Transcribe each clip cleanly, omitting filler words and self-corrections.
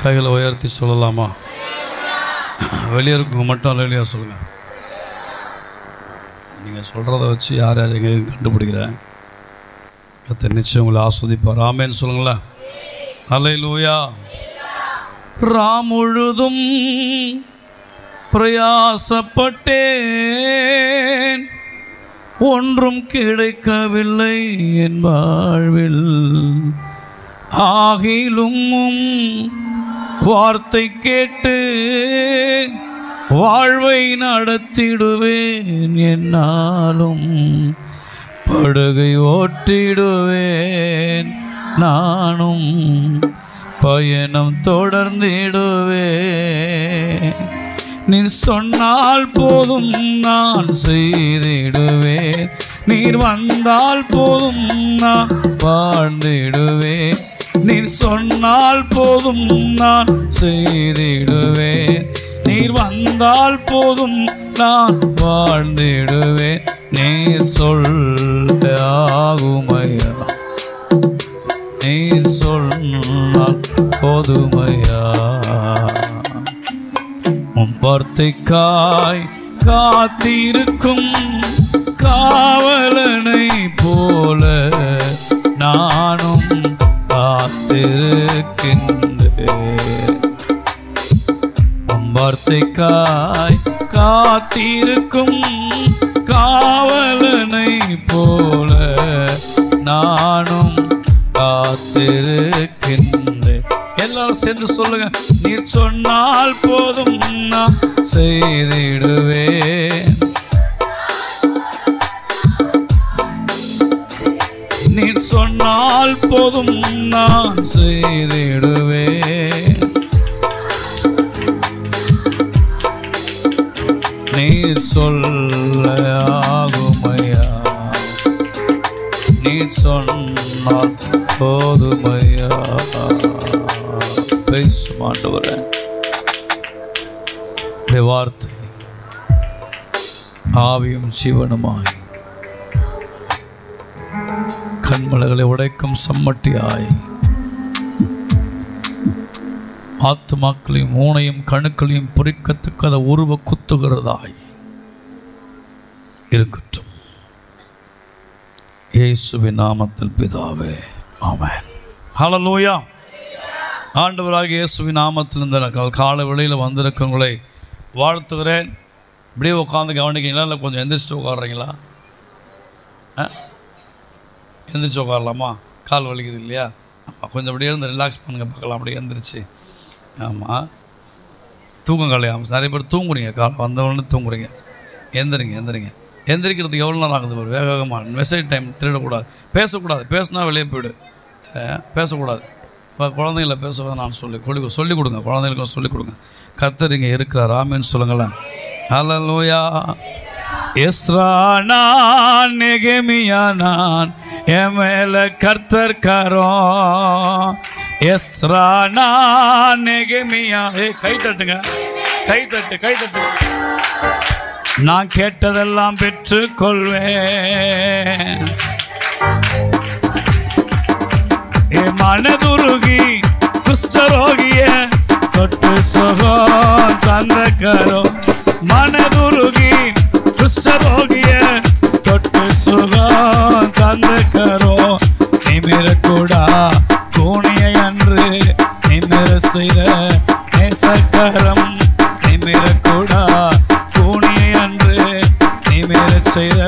கைகளை உயர்த்தி சொல்லலாமா? வெளியே இருக்குங்க மட்டும் அல்லேலூயா சொல்லுங்கள். நீங்கள் சொல்கிறத வச்சு யார் யார் எங்கே கண்டுபிடிக்கிறேன். கர்த்தர் நிச்சயம் உங்களை ஆஸ்வதிப்பார். ஆமென் சொல்லுங்களேன். அல்லேலூயா. முழுதும் பிரயாசப்பட்டேன், ஒன்றும் கிடைக்கவில்லை என் வாழ்வில். ஆகிலும் வார்த்தை கேட்டு வாழ்வை நடத்திடுவேன், என்னாலும் படகை ஓட்டிடுவேன், நானும் பயணம் தொடர்ந்திடுவேன். நீர் சொன்னால் போதும் நான் செய்திடுவேன், நீர் வந்தால் போதும் நான் வாழ்ந்திடுவேன். நீர் சொன்னால் போதும் நான் செய்திடுவேன், நீர் வந்தால் போதும் நான் வாழ்ந்திடுவேன். நீர் சொல்ல ஆகுமையா, நீர் சொன்னால் போதுமையா. உம் வார்த்தைக்காய் காத்திருக்கும் காவலனை போல நானும் காத்திருக்கின்றேன். உம் வார்த்தைக்காய் காத்திருக்கும் காவலனை போல நானும் காத்திருக்கின்றேன். எல்லாரும் சேர்ந்து சொல்லுங்க. நீர் சொன்னால் போதும் நான் செய்திடுவேன், நீர் சொன்னால் போதும் நான் செய்திடுவேன். நீர் சொல்ல ஆகுமையா, நீர் சொன்னால் போதுமையா. பேசும் ஆண்டவரே, உடைய வார்த்தை ஆவியும் ஜீவனுமாய் கண்மலைகளை உடைக்கும் சம்மட்டியாய் ஆத்துமாக்களையும் ஊனையும் கணுக்களையும் பொறிக்கத்தக்கத உருவ குத்துகிறதாய் இருக்கட்டும். இயேசுவின் நாமத்தில் பிதாவே, ஆமென். ஹல்லேலூயா. ஆண்டவராகிய இயேசுவின் நாமத்தில் இந்த கால வேளையில் வந்திருக்கவங்களை வாழ்த்துகிறேன். இப்படியே உட்காந்து கவனிக்கிறீங்களா, இல்லை கொஞ்சம் எந்திரிச்சு உட்காடுறீங்களா? எந்திரிச்சு உட்காரலாமா? கால் வலிக்குது இல்லையா? ஆமாம், கொஞ்சம் அப்படியே இருந்து ரிலாக்ஸ் பண்ணுங்கள் பார்க்கலாம். அப்படியே எந்திரிச்சு. ஆமாம், தூக்கம் காலையா? நிறைய பேர் தூங்குறீங்க, காலை வந்தவொடனே தூங்குறீங்க. எந்திரிங்க எந்திரிங்க. எந்திரிக்கிறதுக்கு எவ்வளோ நேரம் ஆகுது? வேக வேகமாக மெசேஜ் டைம் திருடக்கூடாது, பேசக்கூடாது. பேசுனா வெளியே போய்டு, பேசக்கூடாது. இப்போ குழந்தைங்கள பேசுவதை நான் சொல்லிக் கொடுங்க, குழந்தைங்களுக்கும் சொல்லிக் கொடுங்க. கர்த்தர் இங்கே இருக்கிறார். ஆமென் சொல்லுங்களேன். ஹல்லேலூயா. எஸ்ரா நான், நெகேமியா நான், என் மேலே கர்த்தர் கரம். எஸ்ரா நான், நெகேமியா. கை தட்டுங்க, கை தட்டு, கை தட்டு. நான் கேட்டதெல்லாம் பெற்றுக்கொள்வேன். மனதுருகி குஷ்டரோகிய தொட்டு சுகம் தந்த கரம். மனதுருகி குஷ்டரோகிய தொட்டு சுகம் தந்த கரம். நிமிரக்கூடா கூனியை அன்று நிமிர செய்த நேசக்கரம். நிமிரக்கூடா கூனியை அன்று நிமிர செய்த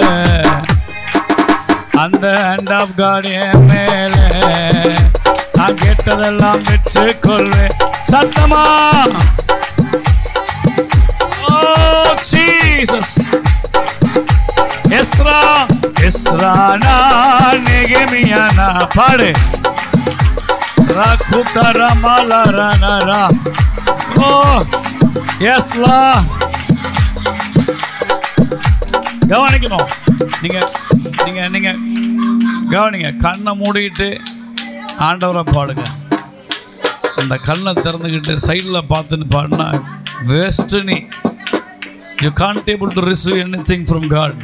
அந்த ஹேண்ட் ஆஃப் காட் என் மேலே. நான் கேட்டதெல்லாம் பெற்றுக்கொள்வேன். சத்தமா ஓ ஜீசஸ். எஸ்ரா எஸ்ரா நான், நெகேமியா நான். பாடு. ராகுதரா மலரனரா. ஓ எஸ்லா. கவனிக்கணும். நீங்கள் நீங்கள் நீங்கள் கவனிங்க. கண்ணை மூடிக்கிட்டு ஆண்டவரை பாடுங்க. அந்த கண்ணை திறந்துக்கிட்டு சைடில் பார்த்துன்னு பாடினா waste. You can't able to receive anything from God.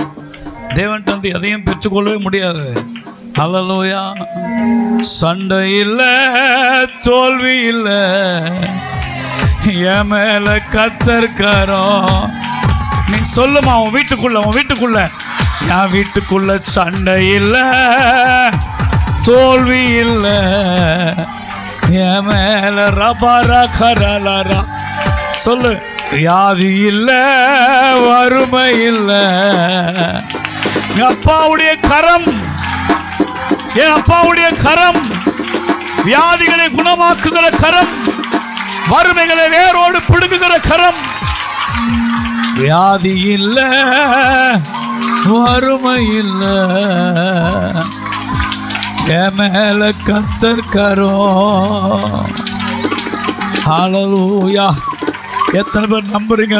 தேவன்கிட்ட வந்து எதையும் பெற்றுக்கொள்ளவே முடியாது. ஹல்லேலூயா. சண்டை இல்லை, தோல்வி இல்லை, என் மேல கத்தர்காரம். நீ சொல்லுமா உன் வீட்டுக்குள்ள என் வீட்டுக்குள்ள சண்டை இல்லை, தோல்வி இல்லை, என் மேல ரபாரா கரலரா. சொல்லு. வியாதி இல்லை, வறுமை இல்லை, என் அப்பாவுடைய கரம், என் அப்பாவுடைய கரம் வியாதிகளை குணமாக்குகிற கரம், வறுமைகளை வேரோடு பிடுங்குகிற கரம். வியாதி இல்லை, வறுமை இல்லை, என் மேல கத்தர்காரம். ஹல்லேலூயா. எத்தனை பேர் நம்புறீங்க?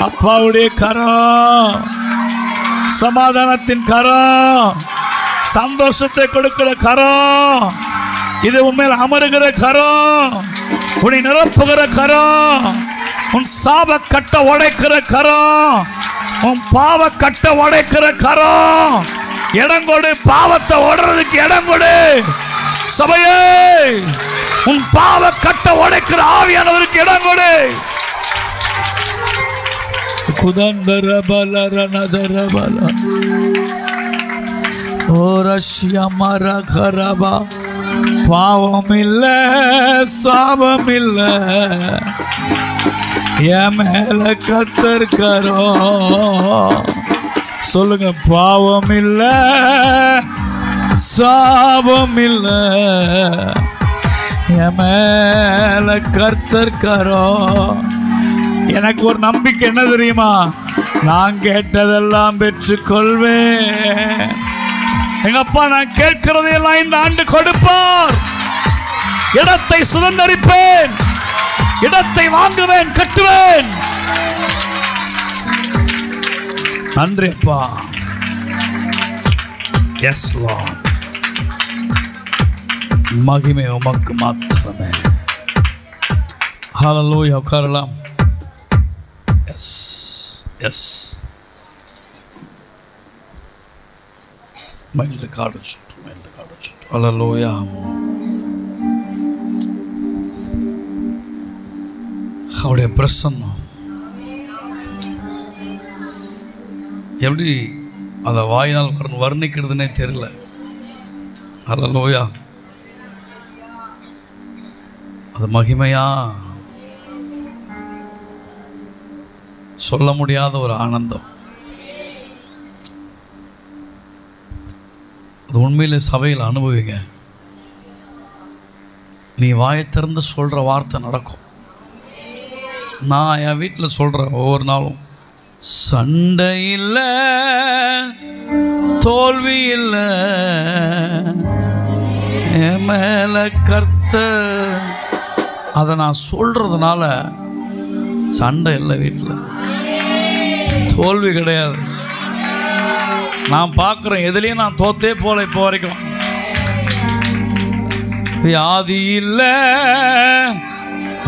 அப்பாவுடைய கரம், சமாதானத்தின் கரம், சந்தோஷத்தை கொடுக்கிற கரம், இது உண்மையில் அமருகிற கரம், உன்னை நிரப்புகிற கரம், உன் சாப கட்ட உடைக்கிற கரம், உன் பாவ கட்ட உடைக்கிற கரம். இடம் கொடு, பாவத்தை உடைறதுக்கு இடம் கொடு. சபையே, உன் பாவ கட்ட உடைக்கிற ஆவியானவருக்கு இடம் கொடு. குதந்தர பலர நதர பல ஓரஷ்யமர கரபா. பாவம் இல்லை, சாபம் இல்லை, என் மேல கத்தர்காரம். சொல்லுங்க. பாவம் இல்லை, சாபம் இல்லை, என் மேல கத்தர்காரம். எனக்கு ஒரு நம்பிக்கை என்ன தெரியுமா? நான் கேட்டதெல்லாம் பெற்றுக்கொள்வேன். எங்க அப்பா நான் கேட்கிறதையெல்லாம் இந்த ஆண்டு கொடுப்பார். இடத்தை சுதந்தரிப்பேன், இடத்தை வாங்குவேன், கட்டுவேன். நன்றி அப்பா. Yes lord. மகிமை உமக்கு மாத்திரமே. ஹல்லேலூயா. உட்காரலாம். S S. மைல்டு காடு சுட்டு, மைல்டு காடு சுட்டு. ஹல்லேலூயா. அவருடைய பிரசன்னம் எப்படி அதை வாயினால் வர்ணிக்கிறதுனே தெரியல. ஹல்லேலூயா. அது மகிமையா, சொல்ல முடியாத ஒரு ஆனந்தம். அது உண்மையிலே சபையில் அனுபவிங்க. நீ வாயை திறந்து சொல்கிற வார்த்தை நடக்கும். நான் என் வீட்டில் சொல்கிறேன் ஒவ்வொரு நாளும், சண்டை இல்லை, தோல்வி இல்லை, என் மேலே கர்த்தர். அதை நான் சொல்கிறதுனால சண்டை இல்லை, வீட்டில் தோல்வி கிடையாது. நான் பார்க்குறேன், எதுலேயும் நான் தோத்தே போல இப்போ வரைக்கும். வியாதி இல்லை,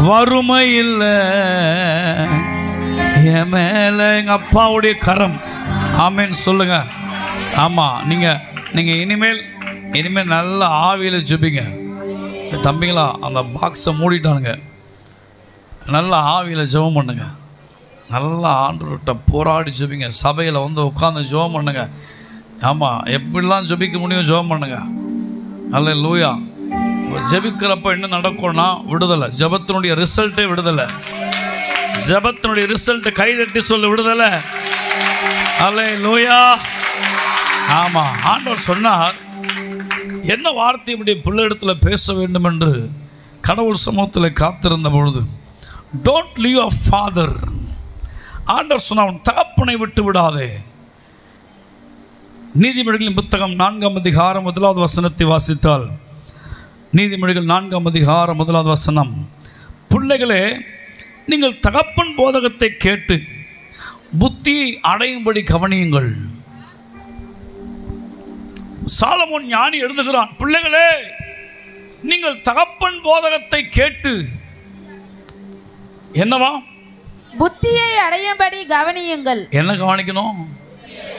வறுமை இல்லை, என் மேலே எங்கள் அப்பாவுடைய கரம். ஆமேன்னு சொல்லுங்க. ஆமாம். நீங்கள் இனிமேல் நல்ல ஆவியில் ஜெபிங்க. தம்பிங்களா, அந்த பாக்ஸை மூடிட்டானுங்க. நல்ல ஆவியில் ஜெபம் பண்ணுங்க. நல்லா ஆண்டவர்கிட்ட போராடி ஜெபிங்க. சபையில் வந்து உட்காந்து ஜெபம் பண்ணுங்க. ஆமாம், எப்படிலாம் ஜெபிக்க முடியும் ஜெபம் பண்ணுங்க. ஹல்லேலூயா. ஜெபிக்கிறப்ப என்ன நடக்கும்னா விடுதலை. ஜெபத்தினுடைய ரிசல்ட்டே விடுதலை. ஜெபத்தினுடைய ரிசல்ட் கைதட்டி சொல்ல விடுதலை. ஹல்லேலூயா. ஆமாம், ஆண்டவர் சொன்னார், என்ன வார்த்தை இப்படி பிள்ளை இடத்துல பேச வேண்டும் என்று கடவுள் சமூகத்தில் காத்திருந்த பொழுது, டோன்ட் லீவ் யுவர் ஃபாதர். ஆண்டவர் சொன்ன, உன் தகப்பனை விட்டு விடாதே. நீதிமொழிகளின் புத்தகம் 4ஆம் அதிகாரம் 1வது வசனத்தை வாசித்தால், நீதிமொழிகள் 4ஆம் அதிகாரம் 1வது வசனம், பிள்ளைகளே நீங்கள் தகப்பன் போதகத்தை கேட்டு புத்தியை அடையும்படி கவனியுங்கள். சாலமோன் ஞானி எழுதுகிறான், பிள்ளைகளே நீங்கள் தகப்பன் போதகத்தை கேட்டு என்னவா? புத்தியை அடையும்படி கவனியுங்கள். என்ன கவனிக்கணும்?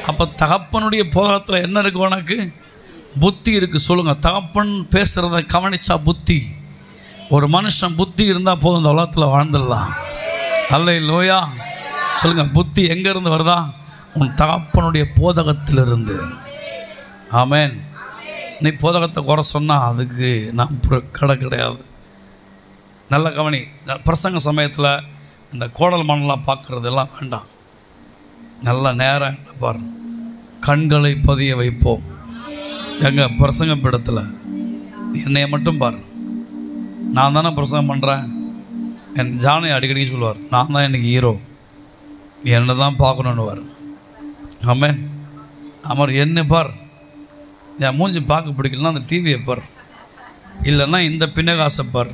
அப்போ தகப்பனுடைய போதகத்தில் என்ன இருக்கு? உனக்கு புத்தி இருக்குது. சொல்லுங்கள், தகப்பன் பேசுகிறத கவனிச்சா புத்தி. ஒரு மனுஷன் புத்தி இருந்தால் போதும், இந்த உலகத்தில் வாழ்ந்துடலாம். அல்லேலூயா. சொல்லுங்கள், புத்தி எங்கேருந்து வருதா? உன் தகப்பனுடைய போதகத்திலிருந்து. ஆமென். நீ போதகத்தை குறை சொன்னால் அதுக்கு நான் கடை கிடையாது. நல்ல கவனி. பிரசங்க சமயத்தில் இந்த கோடல் மண்ணெலாம் பார்க்குறதெல்லாம் வேண்டாம். நல்ல நேரம் என்ன பாரு, கண்களை பதிய வைப்போம். எங்கள் பிரசங்க பீடத்தில் என்னைய மட்டும் பாரு, நான் தானே பிரசங்கம் பண்ணுறேன். என் ஜானை அடிக்கடி சொல்லுவார், நான் தான் எனக்கு ஹீரோ, என்னை தான் பார்க்கணுன்னுவார். ஆமென். அவர் என்ன பார், என் மூஞ்சி பார்க்க பிடிக்கலன்னா அந்த டிவியை பார், இல்லைன்னா இந்த பின்னகாசை பார்,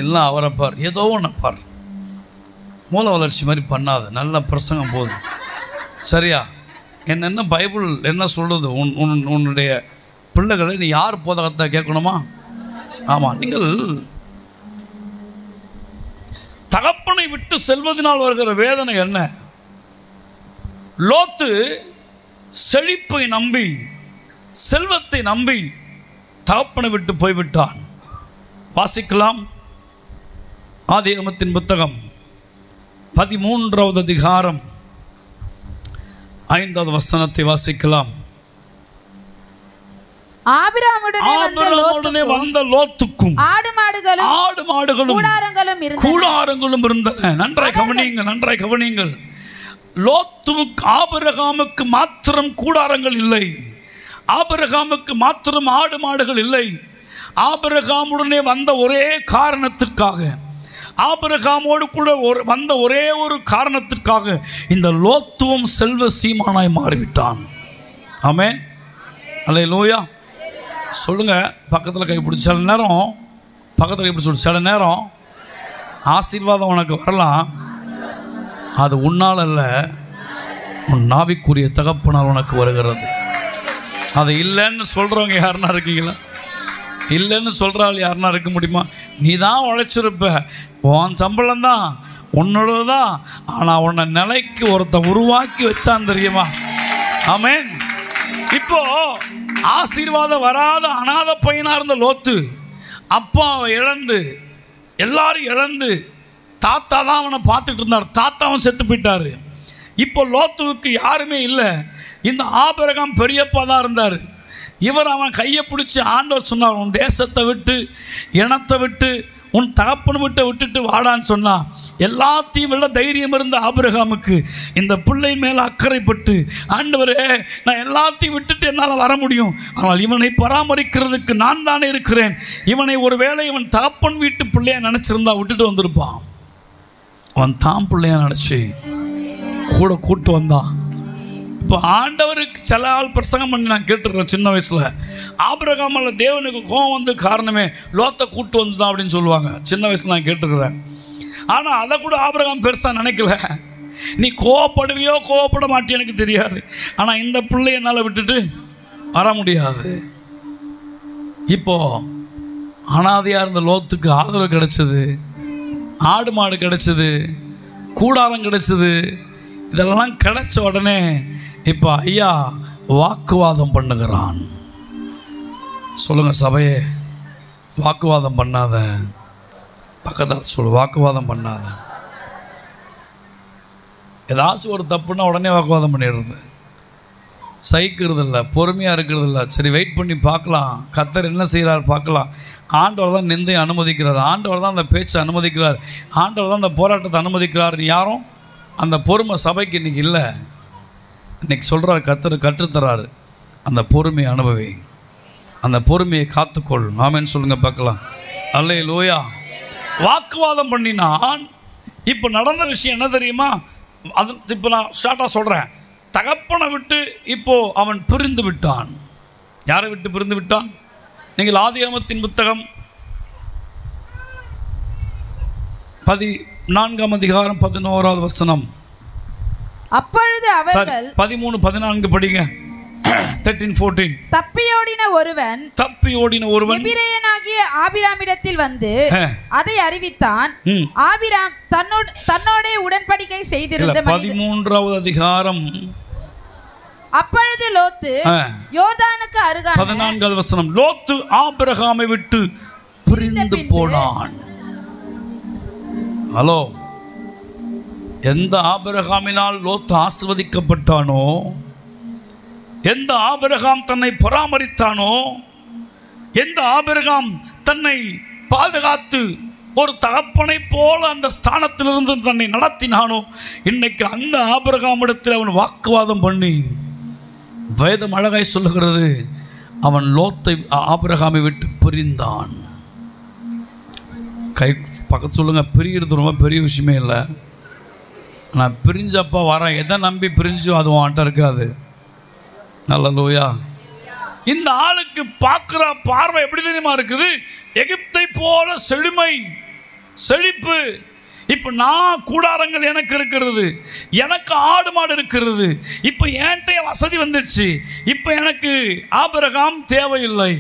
எல்லாம் அவரை பார், ஏதோ ஒன்று பார். மூல வளர்ச்சி மாதிரி பண்ணாது. நல்ல பிரசங்கம் போதும். சரியா? என்ன பைபிள் என்ன சொல்லுது? உன்னுடைய பிள்ளைகளை நீ யார் போதகத்தை கேட்கணுமா? ஆமாம். நீங்கள் தகப்பனை விட்டு செல்வதனால் வருகிற வேதனை என்ன? லோத்து செழிப்பை நம்பி, செல்வத்தை நம்பி தகப்பனை விட்டு போய்விட்டான். வாசிக்கலாம். ஆதியாகமத்தின் புத்தகம் 13வது அதிகாரம் 5வது வசனத்தை வாசிக்கலாம். ஆபிரகாமுடனே வந்த லோத்துக்கும் ஆடு மாடுகளும் கூடாரங்களும் இருந்தன. நன்றாய் கவனியுங்கள். லோத்துவுக்கு ஆபிரகாமுக்கு மாத்திரம் கூடாரங்கள் இல்லை, ஆபிரகாமுக்கு மாத்திரம் ஆடு மாடுகள் இல்லை. ஆபிரகாமுடனே வந்த ஒரே காரணத்திற்காக, ஆபிரகாமோடு கூட வந்த ஒரே ஒரு காரணத்திற்காக இந்த லோத்துவும் செல்வ சீமானாய் மாறிவிட்டான். ஆமென். அல்லேலூயா. சொல்லுங்க, பக்கத்தில் கைப்பிடிச்சு. சில நேரம் பக்கத்தில் கைப்பிடிச்சு, சில நேரம் ஆசீர்வாதம் உனக்கு வரலாம், அது உன்னால் அல்ல, உன் நாவிக்குரிய தகப்பனால் உனக்கு வருகிறது. அது இல்லைன்னு சொல்கிறவங்க யாருன்னா இருக்கீங்களா? இல்லைன்னு சொல்கிறாள் யாருன்னா இருக்க முடியுமா? நீ தான் உழைச்சிருப்ப, உன் சம்பளம் தான் உன்னோட தான், ஆனால் உன்னை நிலைக்கு ஒருத்த உருவாக்கி வச்சான் தெரியுமா? ஆமென். இப்போ ஆசீர்வாதம் வராத அனாத பையனாக இருந்த லோத்து அப்பாவை இழந்து, எல்லாரும் இழந்து, தாத்தா தான் அவனை பார்த்துட்டு இருந்தார். தாத்தாவும் செத்து போயிட்டார். இப்போ லோத்துவுக்கு யாருமே இல்லை. இந்த ஆபிரகாம் பெரியப்பா தான் இருந்தார். இவர் அவன் கையை பிடிச்சி ஆண்டவர் சொன்னார், உன் தேசத்தை விட்டு, இனத்தை விட்டு, உன் தகப்பனை விட்டுட்டு வாடான்னு சொன்னான். எல்லாத்தையும் விட தைரியம் இருந்த ஆபிரகாமுக்கு இந்த பிள்ளை மேலே அக்கறைப்பட்டு, ஆண்டவரே நான் எல்லாத்தையும் விட்டுட்டு என்னால் வர முடியும், ஆனால் இவனை பராமரிக்கிறதுக்கு நான் தானே இருக்கிறேன். இவனை ஒரு வேளை இவன் தகப்பன் வீட்டு பிள்ளையா நினச்சிருந்தா விட்டுட்டு வந்திருப்பான். அவன் தான் பிள்ளையா நினச்சி கூட கூட்டு வந்தான். இப்போ ஆண்டவருக்கு சில ஆள் பிரசங்கம் பண்ணி நான் கேட்டுருக்கேன் சின்ன வயசில். ஆபிரகாமில் தேவனுக்கு கோவம் வந்து காரணமே லோத்தை கூட்டு வந்து தான் அப்படின்னு சொல்லுவாங்க. சின்ன வயசில் நான் கேட்டுருக்கிறேன். ஆனால் அதை கூட ஆபிரகாம் பெருசாக நினைக்கல. நீ கோவப்படுவியோ கோவப்பட மாட்டியோ எனக்கு தெரியாது, ஆனால் இந்த பிள்ளை என்னால் விட்டுட்டு வர முடியாது. இப்போது அனாதையாக இருந்த லோத்துக்கு ஆதரவு கிடைச்சது, ஆடு மாடு கிடைச்சது, கூடாரம் கிடைச்சது. இதெல்லாம் கிடைச்ச உடனே இப்போ ஐயா வாக்குவாதம் பண்ணுகிறான். சொல்லுங்கள் சபையே, வாக்குவாதம் பண்ணாத. பக்கத்தால் சொல்லு, வாக்குவாதம் பண்ணாத. ஏதாச்சும் ஒரு தப்புன்னா உடனே வாக்குவாதம் பண்ணிடுறது, சகிக்கிறது இல்லை, பொறுமையாக இருக்கிறது இல்லை. சரி வெயிட் பண்ணி பார்க்கலாம், கர்த்தர் என்ன செய்கிறார் பார்க்கலாம். ஆண்டவர் தான் நிந்தையை அனுமதிக்கிறார், ஆண்டவர் தான் அந்த பேச்சை அனுமதிக்கிறார், ஆண்டவர் தான் அந்த போராட்டத்தை அனுமதிக்கிறார். யாரும் அந்த பொறுமை சபைக்கு இன்றைக்கி இல்லை. இன்றைக்கி சொல்கிறார், கர்த்தர் கற்றுத்தராரு, அந்த பொறுமையை அனுபவி, அந்த பொறுமையை காத்துக்கொள். ஆமென் சொல்லுங்கள் பார்க்கலாம். அல்லேலூயா. வாக்குவாதம் பண்ணினான். இப்போ நடந்த விஷயம் என்ன தெரியுமா? அது இப்போ நான் ஷார்ட்டாக சொல்கிறேன். தகப்பனை விட்டு இப்போது அவன் பிரிந்து விட்டான். யாரை விட்டு பிரிந்து விட்டான்? நீங்கள் ஆதியாகமத்தின் புத்தகம் 14ஆம் அதிகாரம் 11வது வசனம். அப்பொழுது அவர்கள் 13-14 படிங்க. 13-14. தப்பியோடின ஒருவன் எபிரெயனாகிய ஆபிராமிடத்தில் வந்து அதை அறிவித்தான். ஆபிராம் தன்னோட உடன்படிக்கை செய்திருந்த 13வது அதிகாரம் அப்பொழுது லோத்து யோர்தானுக்கு அருகான 14வது வசனம், லோத்து ஆபிரகாமை விட்டு பிரிந்து போனான். ஹலோ, எந்த ஆபிரகாமினால் லோத்து ஆசீர்வதிக்கப்பட்டானோ, எந்த ஆபிரகாம் தன்னை பராமரித்தானோ, எந்த ஆபிரகாம் தன்னை பாதுகாத்து ஒரு தகப்பனை போல அந்த ஸ்தானத்திலிருந்து தன்னை நடத்தினானோ, இன்னைக்கு அந்த ஆபிரகாமிடத்தில் அவன் வாக்குவாதம் பண்ணி, வேதம் அழகாய் சொல்லுகிறது, அவன் லோத்தை ஆபிரகாமை விட்டு பிரிந்தான். கை பக்கத்து சொல்லுங்க, பிரிகிறது ரொம்ப பெரிய விஷயமே இல்லை. நான் பிரிஞ்சப்போ வரேன், எதை நம்பி பிரிஞ்சோ அது வாட்ட இருக்காது. அல்லேலூயா. இந்த ஆளுக்கு பார்க்குற பார்வை எப்படி தெரியுமா இருக்குது? எகிப்தை போல செழுமை, செழிப்பு. இப்போ நான் கூடாரங்கள் எனக்கு இருக்கிறது, எனக்கு ஆடு மாடு இருக்கிறது, இப்போ என்கிட்ட வசதி வந்துடுச்சு, இப்போ எனக்கு ஆபிரகாம் தேவையில்லை.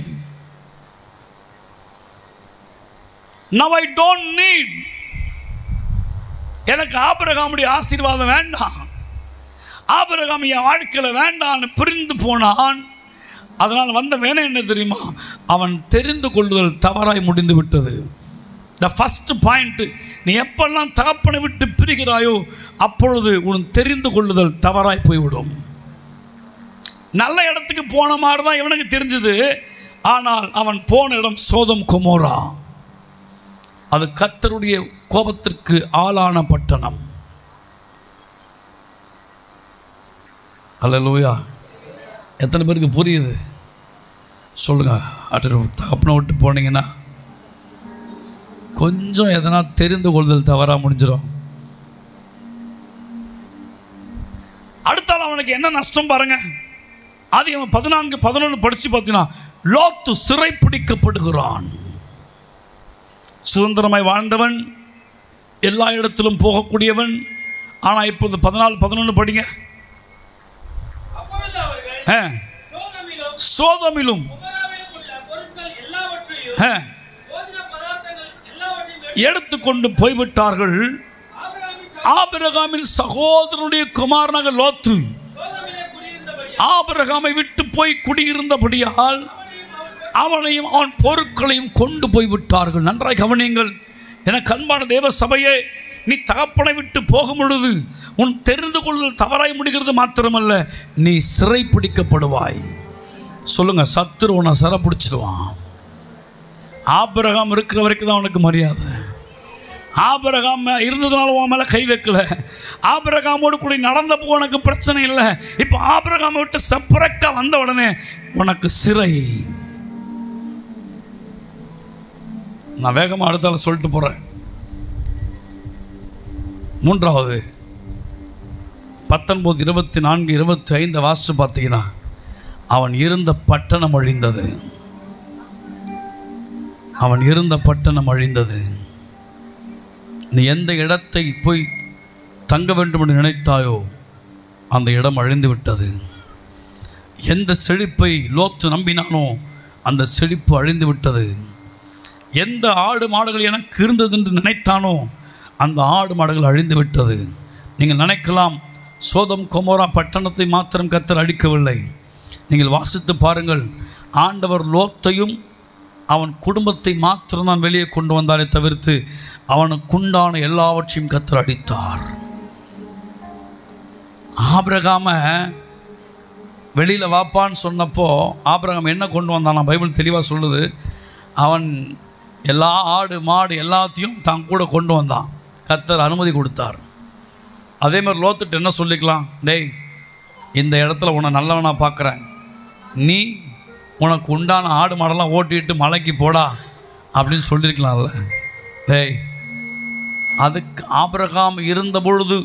Now I don't need. எனக்கு ஆபிரகாமுடைய ஆசீர்வாதம் வேண்டாம், ஆபிரகாம் என் வாழ்க்கையில் வேண்டான்னு பிரிந்து போனான். அதனால் வந்த வேலை என்ன தெரியுமா? அவன் தெரிந்து கொள்ளுதல் தவறாய் முடிந்து விட்டது. த ஃபஸ்ட் பாயிண்ட், நீ எப்பெல்லாம் தகப்பனை விட்டு பிரிகிறாயோ அப்பொழுது உன் தெரிந்து கொள்ளுதல் தவறாய் போய்விடும். நல்ல இடத்துக்கு போன மாதிரி தான் இவனுக்கு தெரிஞ்சது. ஆனால் அவன் போன இடம் சோதம் கொமோரா. அது கர்த்தருடைய கோபத்திற்கு ஆளான பட்டணம். அல்லேலூயா. எத்தனை பேருக்கு புரியுது சொல்லுங்க? தகப்பனை விட்டு போனீங்கன்னா கொஞ்சம் எதனா தெரிந்து கொள்ளுதல் தவறாக முடிஞ்சிடும். அடுத்தால அவனுக்கு என்ன நஷ்டம் பாருங்க. அது அவன் 14-11 படிச்சு பார்த்தீங்கன்னா, லோத்து சிறை பிடிக்கப்படுகிறான். சுதந்திரமாய் வாழ்ந்தவன், எல்லா இடத்திலும் போகக்கூடியவன். ஆனால் இப்போது 14-11 படிங்க. சோதமிலும் எடுத்துக்கொண்டு போய்விட்டார்கள். ஆபிரகாமின் சகோதரனுடைய குமாரனாக லோத்து ஆபிரகாமை விட்டு போய் குடியிருந்தபடியால் அவனையும் அவன் பொருட்களையும் கொண்டு போய்விட்டார்கள். நன்றாய் கவனியுங்கள். எனக்கு அன்பான தேவ சபையே, நீ தகப்பனை விட்டு போகும் பொழுது உன் தெரிந்து கொள்ளுதல் தவறாய் முடிகிறது மாத்திரமல்ல, நீ சிறை பிடிக்கப்படுவாய். சொல்லுங்க, சத்துரு உன்னை சிறை பிடிச்சிடுவான். ஆபிரகாம் இருக்கிற வரைக்கும் தான் அவனுக்கு மரியாதை. ஆபிரகாம் இருந்ததுனால உன் மேலே கை வைக்கல. ஆபிரகாமோடு கூட நடந்தப்போ உனக்கு பிரச்சனை இல்லை. இப்போ ஆபிரகாமை விட்டு செப்பரேட்டாக வந்த உடனே உனக்கு சிறை. நான் வேகமாக அடுத்தால சொல்லிட்டு போகிறேன். 3வது 19, 24, 25 வாசித்து பார்த்தீங்கன்னா, அவன் இருந்த பட்டணம் அழிந்தது. அவன் இருந்த பட்டணம் அழிந்தது. நீ எந்த இடத்தை போய் தங்க வேண்டும் என்று நினைத்தாயோ அந்த இடம் அழிந்து விட்டது. எந்த செழிப்பை லோத்து நம்பினானோ அந்த செழிப்பு அழிந்து விட்டது. எந்த ஆடு மாடுகள் எனக்கு இருந்தது என்று நினைத்தானோ அந்த ஆடு மாடுகள் அழிந்து விட்டது. நீங்கள் நினைக்கலாம், சோதம் கொமோரா பட்டணத்தை மாத்திரம் கர்த்தர் அழிக்கவில்லை. நீங்கள் வாசித்து பாருங்கள், ஆண்டவர் லோத்தையும் அவன் குடும்பத்தை மாத்திரம்தான் வெளியே கொண்டு வந்தாலே தவிர்த்து அவனுக்குண்டான எல்லாவற்றையும் கர்த்தர் அழித்தார். ஆபிரகாம வெளியில் வாப்பான்னு சொன்னப்போ ஆபிரகாம் என்ன கொண்டு வந்தானா? பைபிள் தெளிவாக சொல்லுது, அவன் எல்லா ஆடு மாடு எல்லாத்தையும் தான் கூட கொண்டு வந்தான். கர்த்தர் அனுமதி கொடுத்தார். அதே மாதிரி லோத்துட்டு என்ன சொல்லிக்கலாம்? டேய், இந்த இடத்துல உன்னை நல்லவனாக பார்க்குறேன், நீ உனக்கு உண்டான ஆடு மாடெல்லாம் ஓட்டிட்டு மலைக்கு போடா அப்படின்னு சொல்லியிருக்கலாம்ல. டேய், அதுக்கு ஆபிரகாம் இருந்த பொழுது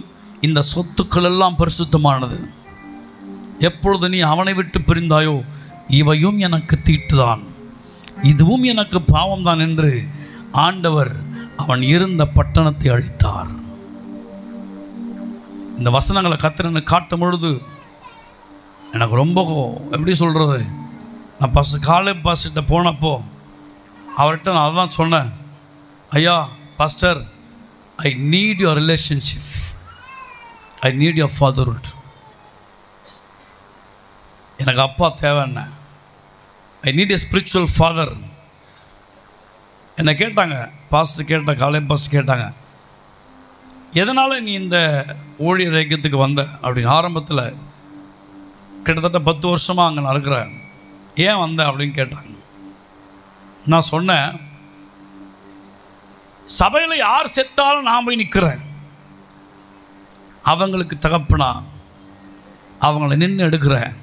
இந்த சொத்துக்கள் எல்லாம் பரிசுத்தமானது. எப்பொழுது நீ அவனை விட்டு பிரிந்தாயோ இவையும் எனக்கு தீட்டுதான், இதுவும் எனக்கு பாவம்தான் என்று ஆண்டவர் அவன் இருந்த பட்டணத்தை அழித்தார். இந்த வசனங்களை கர்த்தர் காட்டும் பொழுது எனக்கு ரொம்ப எப்படி சொல்கிறது, நான் காலேப் பாஸ்டர்கிட்ட போனப்போ அவர்கிட்ட நான் அதான் சொன்னேன், ஐயா pastor, I need your relationship, I need your fatherhood. எனக்கு அப்பா தேவைன்ன. I need a spiritual father. என்னை கேட்டாங்க, பாஸ்டர் கேட்டாங்க, காலேஜ் பாஸ்டர் கேட்டாங்க, எதனால் நீ இந்த ஊழியர் இயக்கத்துக்கு வந்த அப்படின்னு. ஆரம்பத்தில் கிட்டத்தட்ட 10 வருஷமாக அங்கே நான் இருக்கிறேன், ஏன் வந்த அப்படின்னு கேட்டாங்க. நான் சொன்னேன், சபையில் யார் செத்தாலும் நான் போய் நிற்கிறேன், அவங்களுக்கு தகப்பனா அவங்கள நின்று எடுக்கிறேன்,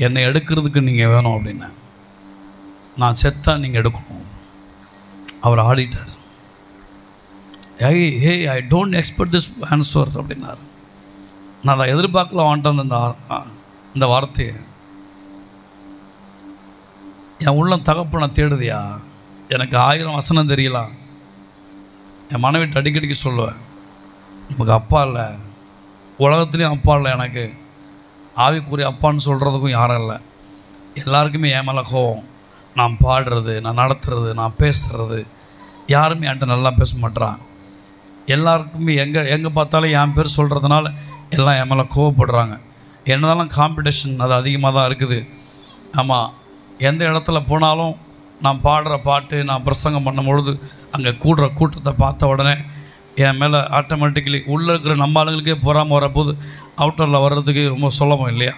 என்னை எடுக்கிறதுக்கு நீங்கள் வேணும் அப்படின்னு. நான் செத்தா நீங்கள் எடுக்கணும். அவர் ஆடிட்டார். I don't expect this answer அப்படின்னார். நான் அதை எதிர்பார்க்கல வாண்டேன் இந்த வார்த்தையை. என் உள்ளம் தகப்பனை தேடுதியா? எனக்கு 1000 வசனம் தெரியலாம். என் மனைவிட்டு அடிக்கடிக்கு சொல்லுவேன், நமக்கு அப்பா இல்லை, உலகத்துலேயும் அப்பா இல்லை, எனக்கு ஆவிக்குரிய அப்பான்னு சொல்கிறதுக்கும் யாரும் இல்லை. எல்லாருக்குமே என் மேலே கோவம். நான் பாடுறது, நான் நடத்துறது, நான் பேசுகிறது, யாருமே என்கிட்ட நல்லா பேச மாட்டான். எல்லாருக்குமே எங்கே பார்த்தாலும் என் பேர் சொல்கிறதுனால எல்லாம் என் மேலே கோவப்படுறாங்க. என்னதாலும் காம்படிஷன் அது அதிகமாக தான் இருக்குது. ஆமாம், எந்த இடத்துல போனாலும் நான் பாடுற பாட்டு, நான் பிரசங்கம் பண்ணும்பொழுது அங்கே கூடுற கூட்டத்தை பார்த்த உடனே என் மேலே ஆட்டோமேட்டிக்கலி உள்ளே இருக்கிற நம்ம ஆளுங்களுக்கே போகாமல் வரப்போது அவுட்டரில் வர்றதுக்கு ரொம்ப சுலபம் இல்லையா?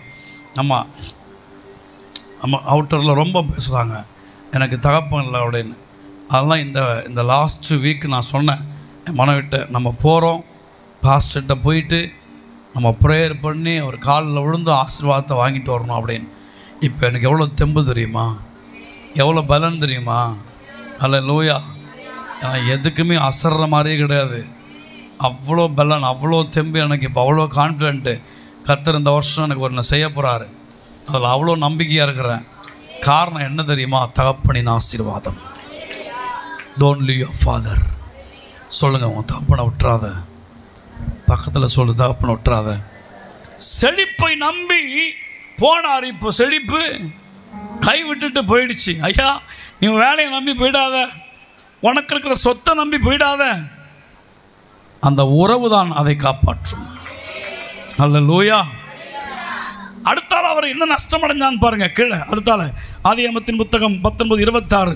ஆமாம், அவுட்டரில் ரொம்ப பேசுகிறாங்க, எனக்கு தகப்பன் இல்லை அப்படின்னு. அதெல்லாம் இந்த லாஸ்ட் வீக் நான் சொன்னேன் என் மனைவிட்ட, நம்ம போகிறோம், பாஸ்டர்கிட்ட போயிட்டு நம்ம ப்ரேயர் பண்ணி அவர் காலில் விழுந்து ஆசீர்வாதத்தை வாங்கிட்டு வரணும் அப்படின்னு. இப்போ எனக்கு எவ்வளோ தெம்பு தெரியுமா, எவ்வளோ பலன் தெரியுமா? அல்லேலூயா. ஏன்னா எதுக்குமே அசர்ற மாதிரியே கிடையாது. அவ்வளோ பலன், அவ்வளோ தெம்பு எனக்கு இப்போ, அவ்வளோ கான்ஃபிடென்ட்டு. கர்த்தர் இந்த வருஷம் எனக்கு ஒன்று செய்ய போகிறாரு, அதில் அவ்வளோ நம்பிக்கையாக இருக்கிறேன். காரணம் என்ன தெரியுமா? தகப்பனின் ஆசீர்வாதம். Don't leave your father. சொல்லுங்கள், உன் தகப்பனை விட்டுறாத. பக்கத்தில் சொல்லு, தகப்பனை விட்டுறாத. செழிப்பை நம்பி போனார், இப்போ செழிப்பு கை விட்டுட்டு போயிடுச்சு. ஐயா, நீ வேலையை நம்பி போயிடாத, உனக்கு இருக்கிற சொத்தை நம்பி போயிடாத. அந்த உறவு தான் அதை காப்பாற்றும். அல்லேலூயா. அடுத்தால அவர் என்ன நஷ்டம் அடைஞ்சான்னு பாருங்க. கீழே அடுத்தால ஆதியாகமத்தின் புத்தகம் 19:26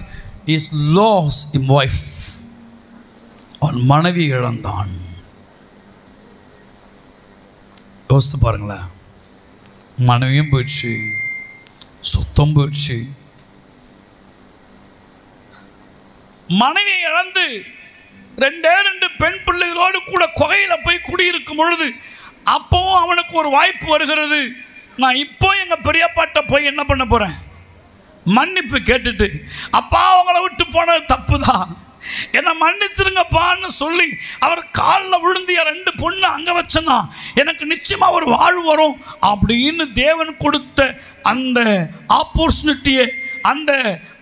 இஸ் லாஸ் இன் வைஃப். அவன் மனைவி இழந்தான். யோசித்து பாருங்களேன், மனைவியும் போயிடுச்சு, சொத்தம் போயிடுச்சு. மனைவியை இழந்து 2 பெண் பிள்ளைகளோடு கூட குகையில் போய் குடியிருக்கும் பொழுது அப்பவும் அவனுக்கு ஒரு வாய்ப்பு வருகிறது. நான் இப்போ எங்கள் பெரியப்பாட்ட போய் என்ன பண்ண போகிறேன்? மன்னிப்பு கேட்டுட்டு, அப்பா அவங்கள விட்டு போனது தப்பு தான், என்னை மன்னிச்சிருங்கப்பான்னு சொல்லி அவர் காலில் விழுந்து 2 பொண்ணு அங்கே வச்சனா எனக்கு நிச்சயமாக ஒரு வாழ்வு வரும் அப்படின்னு தேவன் கொடுத்த அந்த ஆப்பர்ச்சுனிட்டியை, அந்த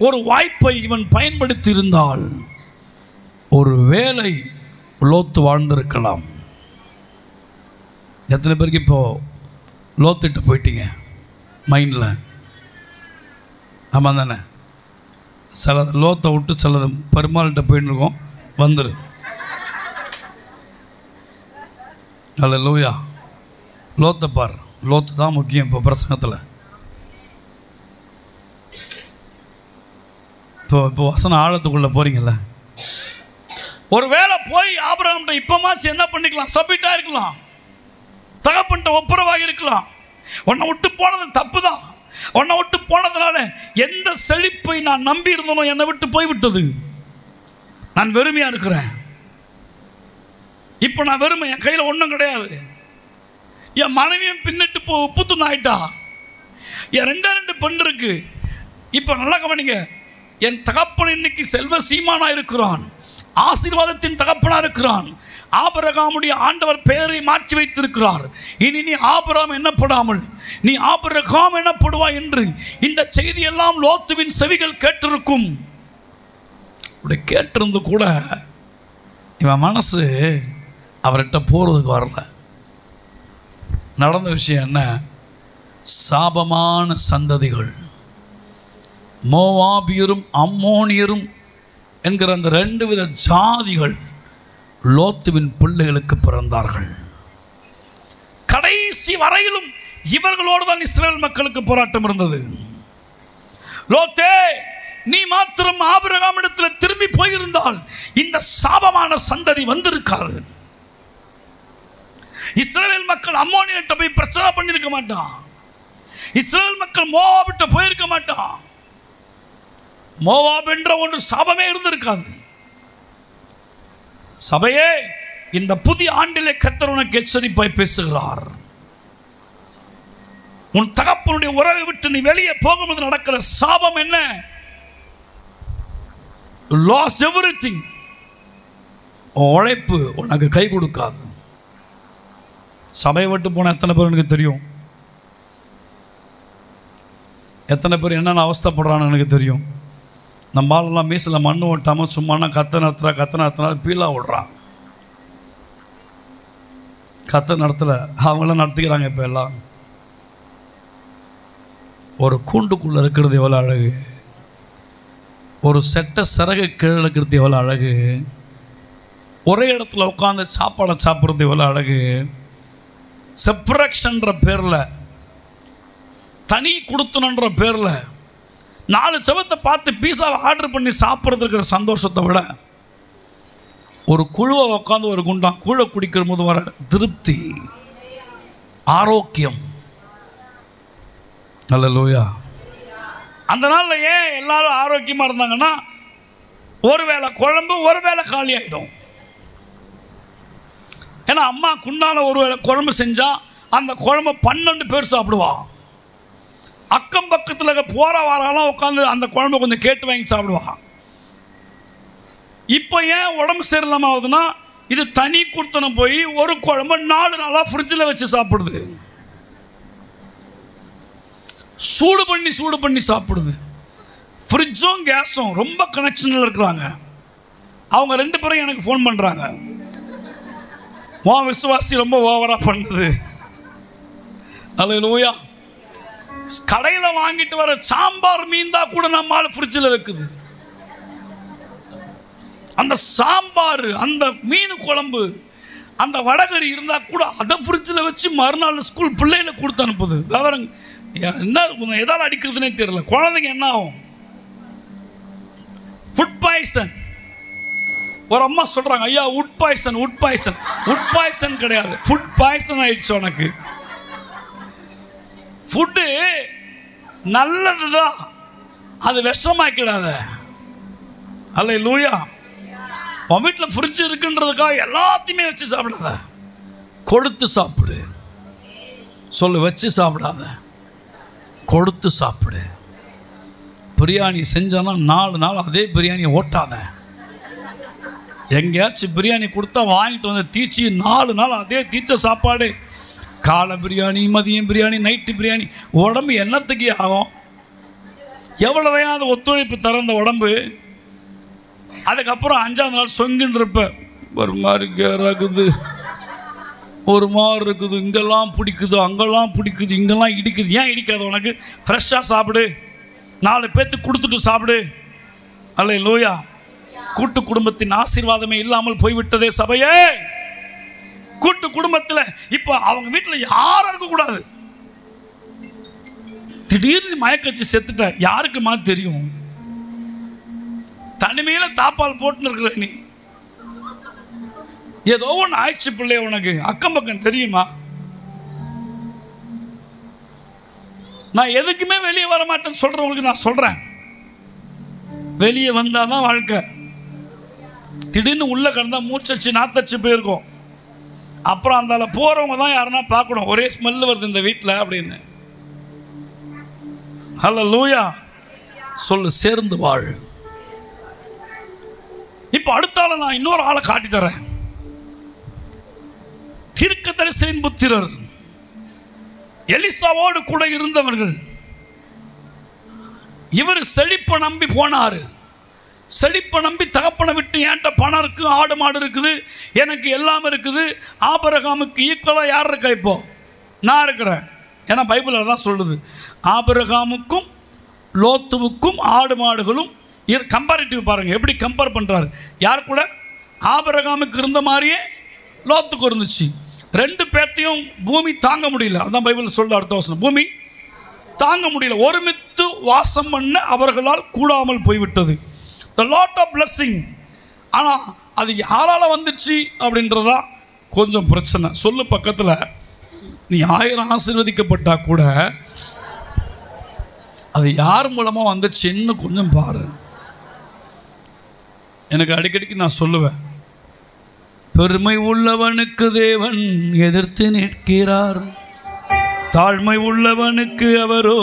ஒரு வாய்ப்பை இவன் பயன்படுத்தி இருந்தால் ஒரு வேளை லோத்து வாழ்ந்திருக்கலாம். எத்தனை பேருக்கு இப்போது லோத்துட்டு போயிட்டீங்க மைண்டில்? ஆமாம் தானே? சிலது லோத்தை விட்டு சிலது பெருமாள்கிட்ட போயின்னு இருக்கோம், வந்துரு. அல்லேலூயா. லோத்தை பார், லோத்து தான் முக்கியம் இப்போ பிரசங்கத்தில். இப்போ வசன ஆழத்துக்குள்ளே போகிறீங்கல்ல, ஒரு வேளை போய் ஆபிரகாம்கிட்ட இப்போமாச்சு என்ன பண்ணிக்கலாம்? சப்மிட்டாக இருக்கலாம், தகப்பன்ட்ட ஒப்புரவாக இருக்கலாம். உன்னை விட்டு போனது தப்பு தான். உன்னை விட்டு போனதுனால எந்த செழிப்பை நான் நம்பி இருந்தனோ என்னை விட்டு போய்விட்டது. நான் வெறுமையாக இருக்கிறேன். இப்போ நான் வெறுமை, என் கையில் ஒன்றும் கிடையாது. என் மனைவியும் பின்னிட்டு புத்து ஆயிட்டா. என் 2 பெண் இருக்கு. இப்போ நல்லா கவனிங்க, என் தகப்பன் இன்னைக்கு செல்வ சீமானா இருக்கிறான், ஆசீர்வாதத்தின் தகப்பனா இருக்கிறான். ஆபிரகாமுடைய ஆண்டவர் பெயரை மாற்றி வைத்திருக்கிறார். இனி நீ ஆபிரகாம் என்னப்படாமல் நீ ஆபிரகாம் என்னப்படுவாய் என்று இந்த செய்தியெல்லாம் லோத்துவின் செவிகள் கேட்டிருக்கும். அப்படி கேட்டிருந்து கூட இவன் மனசு அவர்கிட்ட போகிறதுக்கு வரல. நடந்த விஷயம் என்ன? சாபமான சந்ததிகள், மோவாபியரும் அம்மோனியரும் என்கிற அந்த 2 வித ஜாதிகள் லோத்துவின் பிள்ளைகளுக்கு பிறந்தார்கள். கடைசி வரையிலும் இவர்களோடு தான் இஸ்ரவேல் மக்களுக்கு போராட்டம் இருந்தது. லோத்தே, நீ மாத்திரம் ஆபிரகாமிடத்தில் திரும்பி போயிருந்தால் இந்த சாபமான சந்ததி வந்திருக்காது. இஸ்ரவேல் மக்கள் அம்மோனியர்கிட்ட போய் பிரச்சனை பண்ணியிருக்க மாட்டான். இஸ்ரவேல் மக்கள் மோவாபிட்ட போயிருக்க மாட்டான். மோவாப் என்ற ஒன்று சாபமே இருந்திருக்காது. சபையே, இந்த புதிய ஆண்டிலே கர்த்தர் உனக்கு எச்சரிப்பாய் பேசுகிறார். உன் தகப்பனுடைய உறவை விட்டு நீ வெளியே போகும்போது நடக்கிற சாபம் என்ன? lost everything. உழைப்பு உனக்கு கை கொடுக்காது. சபையை விட்டு போன எத்தனை பேர் எனக்கு தெரியும்? எத்தனை பேர் என்னென்ன அவஸ்தைப்படுறான்னு எனக்கு தெரியும். நம்ம ஆளெல்லாம் மீசில் மண்ணு ஓட்டாமல் சும்மானா கத்தை நடத்துறா பீலா விடுறான். கத்தை நடத்தலை, அவங்களாம் நடத்திக்கிறாங்க. இப்போ எல்லாம் ஒரு கூண்டுக்குள்ளே இருக்கிறது எவ்வளோ அழகு, ஒரு செட்ட சிறகு கீழே இருக்கிறது எவ்வளோ அழகு, ஒரே இடத்துல உட்காந்து சாப்பாடை சாப்பிட்றது எவ்வளோ அழகு. செப்பரேஷன்ற பேரில், தனி கொடுத்தணுன்ற பேரில் 4 செவத்தை பார்த்து பீஸாவை ஆர்டர் பண்ணி சாப்பிட்றது இருக்கிற சந்தோஷத்தை விட ஒரு குழுவை உட்காந்து ஒரு குண்டான் கூழை குடிக்கிற போது வர திருப்தி, ஆரோக்கியம். அல்லேலூயா. அந்த நாளில் ஏன் எல்லாரும் ஆரோக்கியமாக இருந்தாங்கன்னா, ஒரு வேளை குழம்பு ஒரு வேளை காலி ஆகிடும். ஏன்னா அம்மா குண்டான ஒரு வேளை குழம்பு செஞ்சால் அந்த குழம்பு 12 பேர் சாப்பிடுவான். அக்கம் பக்கத்தில் போகிற வாரெல்லாம் உட்காந்து அந்த குழம்பு கொஞ்சம் கேட்டு வாங்கி சாப்பிடுவான். இப்போ ஏன் உடம்பு சரியில்லாமல் ஆகுதுன்னா, இது தனி கொடுத்தனம் போய் ஒரு குழம்பு 4 நாளாக ஃப்ரிட்ஜில் வச்சு சாப்பிடுது, சூடு பண்ணி சாப்பிடுது. ஃப்ரிட்ஜும் கேஸும் ரொம்ப கனெக்ஷனில் இருக்கிறாங்க. அவங்க 2 பேரும் எனக்கு ஃபோன் பண்ணுறாங்க, உன் விசுவாசி ரொம்ப ஓவராக பண்ணுது. அல்லேலூயா. கடையில் வாங்கிட்டு வர சாம்பார் மீன் தான் கூட நம்மால் ஃப்ரிட்ஜில் வைக்குது. அந்த சாம்பார், அந்த மீன் குழம்பு, அந்த வடகறி இருந்தால் கூட அதை ஃப்ரிட்ஜில் வச்சு மறுநாள் ஸ்கூல் பிள்ளைகளை கொடுத்து அனுப்புது. விவரங்க என்ன எதால் அடிக்கிறதுனே தெரியல. குழந்தைங்க என்ன ஆகும்? Food poison. ஒரு அம்மா சொல்கிறாங்க, ஐயா உட் பாய்சன் கிடையாது, ஃபுட் பாய்சன் ஆயிடுச்சு உனக்கு. ஃபுட்டு நல்லது தான், அது விஷமாக்கிடாத. அல்லேலூயா. உன் வீட்டில் ஃப்ரிட்ஜ் இருக்குன்றதுக்காக எல்லாத்தையுமே வச்சு சாப்பிடாத, கொடுத்து சாப்பிடு. சொல்லு, வச்சு சாப்பிடாத, கொடுத்து சாப்பிடு. பிரியாணி செஞ்சானா 4 நாள் அதே பிரியாணியை ஓட்டாத. எங்கேயாச்சும் பிரியாணி கொடுத்தா வாங்கிட்டு வந்து தீச்சி 4 நாள் அதே தீச்ச சாப்பாடு. காலை பிரியாணி, மதியம் பிரியாணி, நைட்டு பிரியாணி. உடம்பு என்னத்துக்கு ஆகும்? எவ்வளோதான் அது ஒத்துழைப்பு தரந்த உடம்பு. அதுக்கப்புறம் 5ஆவது நாள் சொங்குன்னு இருப்ப, ஒரு மாதிரி கேராகுது, ஒரு மாதிரி இருக்குது, இங்கெல்லாம் பிடிக்குது, அங்கெல்லாம் பிடிக்குது, இங்கெல்லாம் இடிக்குது. ஏன் இடிக்காது உனக்கு? ஃப்ரெஷ்ஷாக சாப்பிடு, 4 பேர்த்துக்கு கொடுத்துட்டு சாப்பிடு. அல்லேலூயா. கூட்டு குடும்பத்தின் ஆசீர்வாதமே இல்லாமல் போய்விட்டதே சபையே. கூட்டு குடும்பத்தில் இப்போ அவங்க வீட்டில் யாரும் இருக்கக்கூடாது. திடீர்னு மயக்கச்சு செத்துட்ட, யாருக்குமா தெரியும்? தனிமையில் தாப்பால் போட்டுன்னு இருக்கிற நீ, ஏதோ ஒன்று ஆயிடுச்சு பிள்ளைய, உனக்கு அக்கம் பக்கம் தெரியுமா? நான் எதுக்குமே வெளியே வர மாட்டேன்னு சொல்கிறவங்களுக்கு நான் சொல்கிறேன், வெளியே வந்தால் தான் வாழ்க்கை. திடீர்னு உள்ளே கிடந்தா மூச்சச்சு நாத்தச்சு போயிருக்கோம். அப்புறம் அந்த போகிறவங்க தான் யாருன்னா பார்க்கணும், ஒரே ஸ்மெல்லு வருது இந்த வீட்டில் அப்படின்னு. ஹல்லேலூயா. சொல்லு, சேர்ந்து வாழ். இப்போ அடுத்தால நான் இன்னொரு ஆளை காட்டி தரேன். தீர்க்கதரிசியின் புத்திரர், எலிசாவோடு கூட இருந்தவர்கள். இவர் செழிப்பை நம்பி போனார். செழிப்பை நம்பி தகப்பனை விட்டு, ஏன்ட்ட பணம் இருக்குது, ஆடு மாடு இருக்குது, எனக்கு எல்லாம் இருக்குது. ஆபிரகாமுக்கு ஈக்குவலாக யார் இருக்கா? இப்போ நான் இருக்கிறேன். ஏன்னா பைபிளில் தான் சொல்லுது, ஆபிரகாமுக்கும் லோத்துவுக்கும் ஆடு மாடுகளும். கம்பேரிட்டிவ் பாருங்கள், எப்படி கம்பேர் பண்ணுறாரு. யார் கூட? ஆபிரகாமுக்கு இருந்த மாதிரியே லோத்துக்கு இருந்துச்சு. 2 பேர்த்தையும் பூமி தாங்க முடியல. அதான் பைபிள் சொல்ற அடுத்த வசனம், பூமி தாங்க முடியல. ஒருமித்து வாசம் பண்ண அவர்களால் கூடாமல் போய்விட்டது. the lot of blessing. ஆனால் அது யாரால் வந்துச்சு அப்படின்றதா கொஞ்சம் பிரச்சனை. சொல்லு பக்கத்தில், நீ 1000 ஆசீர்வதிக்கப்பட்டா கூட அது யார் மூலமாக வந்துச்சுன்னு கொஞ்சம் பாரு. எனக்கு அடிக்கடிக்கு நான் சொல்லுவேன், பெருமை உள்ளவனுக்கு தேவன் எதிர்த்து நிற்கிறார், தாழ்மை உள்ளவனுக்கு அவரோ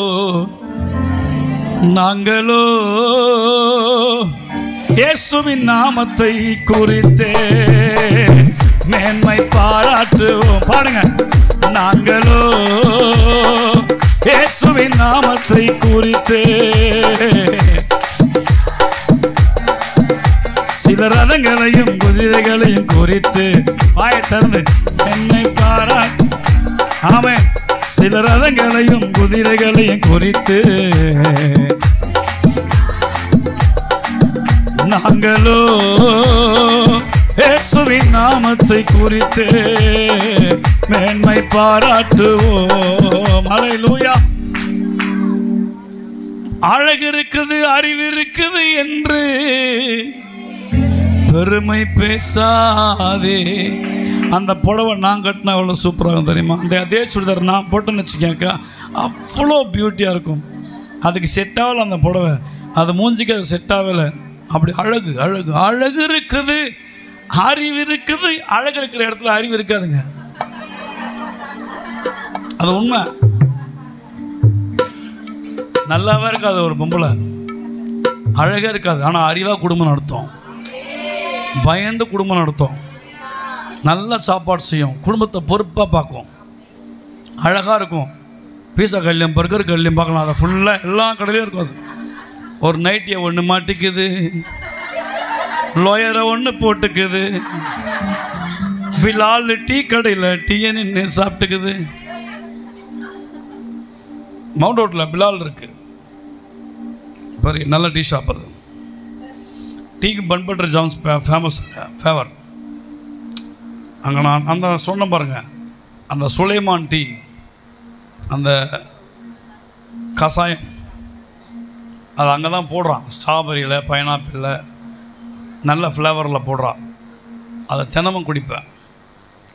நாங்களோ இயேசுவின் நாமத்தை குறித்தே மேன்மை பாராட்டுவோம். பாருங்க, நாங்களோ இயேசுவின் நாமத்தை குறித்தே சில ரதங்களையும் குதிரைகளையும் குறித்து வாயை திறந்து என்னை பாராட்டு. ஆமென். சில ரதங்களையும் குதிரைகளையும் குறித்து நாங்களோ இயேசுவின் நாமத்தை குறித்து மேன்மை பாராட்டுவோம். அல்லேலூயா. அழகு இருக்குது, அறிவு இருக்குது என்று பெருமை பேசாதே. அந்த புடவை நான் கட்டினா அவ்வளோ சூப்பராக இருக்கும் தெரியுமா? அதே சுடிதார் நான் போட்டேன்னு வச்சுக்கேக்கா, அவ்வளோ பியூட்டியாக இருக்கும். அதுக்கு செட் ஆகலை அந்த புடவை, அது மூஞ்சிக்கு அது செட் ஆகலை. அப்படி அழகு அழகு அழகு இருக்குது, அறிவு இருக்குது. அழகு இருக்கிற இடத்துல அறிவு இருக்காதுங்க, அது உண்மை. நல்லாவே இருக்காது ஒரு பொம்பளை, அழகே இருக்காது. ஆனால் அறிவாக குடும்பம் நடத்தும், பயந்து குடும்பம் நடத்தும், நல்ல சாப்பாடு செய்யும், குடும்பத்தை பொறுப்பாக பார்க்கும், அழகாக இருக்கும். பீஸா கல்யம், பர்கர் கல்யம் பார்க்கலாம், அதை ஃபுல்லாக எல்லா கடையிலையும் இருக்கும். அது ஒரு நைட்டியை ஒன்று மாட்டிக்குது, லோயரை ஒன்று போட்டுக்குது, பிலால் டீ கடையில் டீயை நின்று சாப்பிட்டுக்குது. மவுண்ட் ரோட்டில் பிலால் இருக்கு பாரு, நல்ல டீ ஷாப். அது டீக்கு bun butter jams famous favour. அங்கே நான் அந்த சொன்ன பாருங்க, அந்த சுலைமான் டீ, அந்த கசாயம், அது அங்கே தான் போடுறான். ஸ்ட்ராபெரியில், பைனாப்பிளில், நல்ல ஃப்ளேவரில் போடுறான். அதை தினமும் குடிப்பேன்,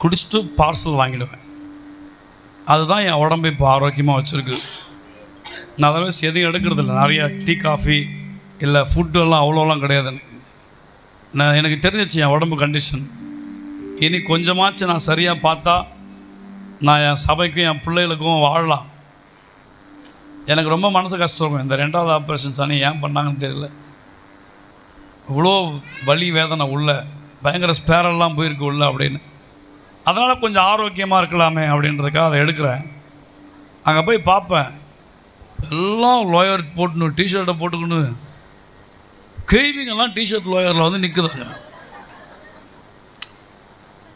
குடிச்சிட்டு பார்சல் வாங்கிடுவேன். அதுதான் என் உடம்பை இப்போ ஆரோக்கியமாக வச்சுருக்கு. நான் அதர்வைஸ் எதையும் எடுக்கிறதில்ல. நிறையா டீ காஃபி இல்லை ஃபுட்டு எல்லாம் அவ்வளோலாம் கிடையாது எனக்கு. எனக்கு தெரிஞ்சிச்சு என் உடம்பு கண்டிஷன். இனி கொஞ்சமாச்சு நான் சரியாக பார்த்தா நான் என் சபைக்கும் என் பிள்ளைகளுக்கும் வாழலாம். எனக்கு ரொம்ப மனசு கஷ்டம் இருக்கும். இந்த 2வது ஆப்ரேஷன் சனி ஏன் பண்ணாங்கன்னு தெரியல. இவ்வளோ வலி வேதனை உள்ள, பயங்கர ஸ்பேரெல்லாம் போயிருக்கு உள்ள அப்படின்னு. அதனால் கொஞ்சம் ஆரோக்கியமாக இருக்கலாமே அப்படின்றதுக்காக அதை எடுக்கிறேன். அங்கே போய் பார்ப்பேன், எல்லாம் லோயர் போட்டுன்னு டிஷர்ட்டை போட்டுக்கணும், கிரேவிங்கெல்லாம் டிஷர்ட் லோயரில் வந்து நிற்குதுங்க.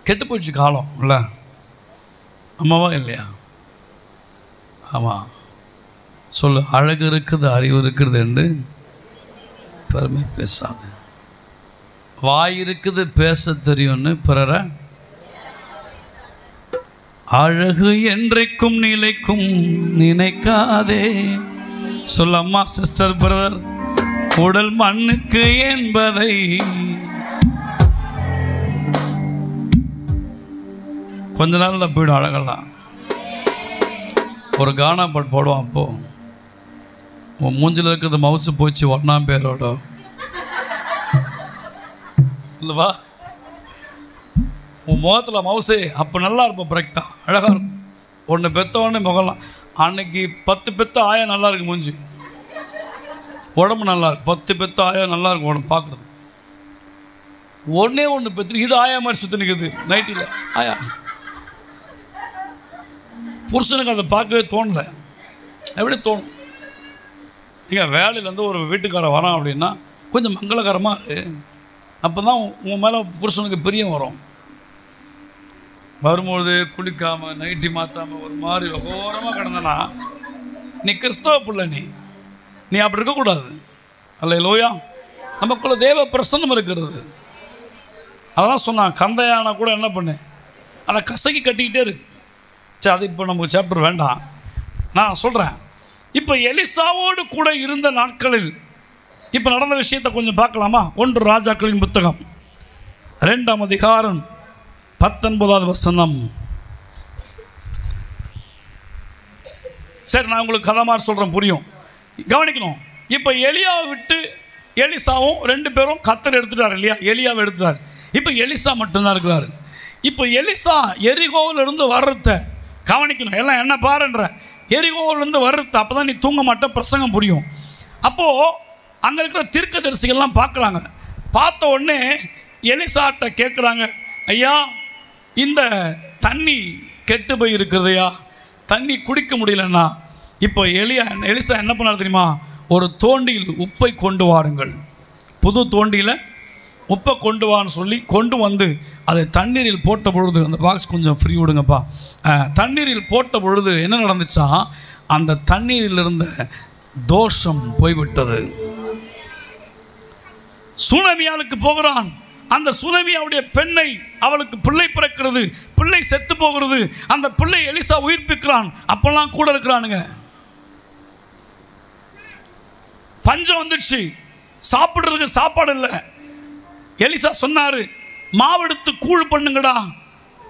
கெட்டு போயிடுச்சு காலம் இல்லை, அம்மாவா இல்லையா? ஆமாம். சொல்லு, அழகு இருக்குது, அறிவு இருக்கிறது என்று பெருமை பேசாது. வாய் இருக்குது, பேச தெரியும்னு பிறரை அழகு என்றைக்கும் நிலைக்கும் நினைக்காதே. சொல்ல அம்மா, சிஸ்டர், பிரதர், உடல் மண்ணுக்கு என்பதை கொஞ்ச நாளில் போய்டும் அழகெல்லாம். ஒரு கானா பாட்டு போடுவான், அப்போ உன் மூஞ்சில் இருக்கிறது மவுசு போச்சு 1ஆம் பேரோட இல்லைவா, உன் முகத்தில் மவுசே அப்போ நல்லா இருப்போம், கரெக்டாக அழகாக இருக்கும். ஒன்று பெற்றவொடனே முகலாம். அன்னைக்கு 10 பெத்த ஆயா நல்லா இருக்கு, மூஞ்சி உடம்பு நல்லா இருக்கு. 10 பெத்த ஆயா நல்லா இருக்கும் உடம்பு பார்க்குறது. ஒன்று பெற்று இது ஆயா மாதிரி சுற்றி நிற்குது நைட்டில் ஆயா. புருஷனுக்கு அதை பார்க்கவே தோணலை. எப்படி தோணும்? நீங்கள் வேலையிலேருந்து ஒரு வீட்டுக்காரன் வரான் அப்படின்னா கொஞ்சம் மங்களகரமாக இருக்கு, அப்போ தான் உங்கள் மேலே புருஷனுக்கு பிரியம் வரும். வரும்பொழுது குளிக்காமல் நைட்டி மாற்றாமல் ஒரு மாதிரி ஓரமாக கிடந்தனா நீ கிறிஸ்தவ பிள்ளை, நீ அப்படி இருக்கக்கூடாது. அல்லேலூயா. நமக்குள்ள தேவ பிரசன்னம் இருக்கிறது. அதான் சொன்னான், கந்தையானா கூட என்ன பண்ணு, அதை கசக்கி கட்டிக்கிட்டே இருக்கு. சரி, அது இப்போ நமக்கு சாப்டர் வேண்டாம், நான் சொல்கிறேன். இப்போ எலிசாவோடு கூட இருந்த நாட்களில் இப்போ நடந்த விஷயத்தை கொஞ்சம் பார்க்கலாமா? 1 ராஜாக்களின் புத்தகம் 2ஆம் அதிகாரம் 19வது வசனம். சரி, நான் உங்களுக்கு கதை மாதிரி சொல்கிறேன், புரியும், கவனிக்கணும். இப்போ எலியாவை விட்டு எலிசாவும் 2 பேரும் கத்தர் எடுத்துட்டார் இல்லையா? எலியாவை எடுத்துட்டார். இப்போ எலிசா மட்டும்தான் இருக்கிறார். இப்போ எலிசா எரிகோவிலிருந்து வர்றத கவனிக்கணும். எல்லாம் என்ன பாருன்ற, எரிகோவிலிருந்து வர்றது, அப்போ தான் நீ தூங்க மாட்ட, பிரசங்கம் புரியும். அப்போது அங்கே இருக்கிற தீர்க்கதரிசிகள்லாம் பார்க்குறாங்க. பார்த்த உடனே எலிசாட்ட கேட்குறாங்க, ஐயா இந்த தண்ணி கெட்டு போய் இருக்கிறதையா, தண்ணி குடிக்க முடியலன்னா. இப்போ எலிசா என்ன பண்ணார் தெரியுமா? ஒரு தோண்டியில் உப்பை கொண்டு வாருங்கள், புது தோண்டியில் உப்பை கொண்டு வான்னு சொல்லி கொண்டு வந்து அதை தண்ணீரில் போட்ட பொழுது, அந்த பாக்ஸ் கொஞ்சம் ஃப்ரீ விடுங்கப்பா, தண்ணீரில் போட்ட பொழுது என்ன நடந்துச்சா, அந்த தண்ணீரில் இருந்த தோஷம் போய்விட்டது. சுனமியாளுக்கு போகிறான். அந்த சுனமியாவுடைய பெண்ணை, அவளுக்கு பிள்ளை பிறக்கிறது, பிள்ளை செத்து போகிறது. அந்த பிள்ளை எலிசா உயிர்ப்பிக்கிறான். அப்பெல்லாம் கூட இருக்கிறானுங்க. பஞ்சம் வந்துடுச்சு, சாப்பிட்றதுக்கு சாப்பாடு இல்லை. எலிசா சொன்னார், மாவெடுத்து கூழ் பண்ணுங்கடா,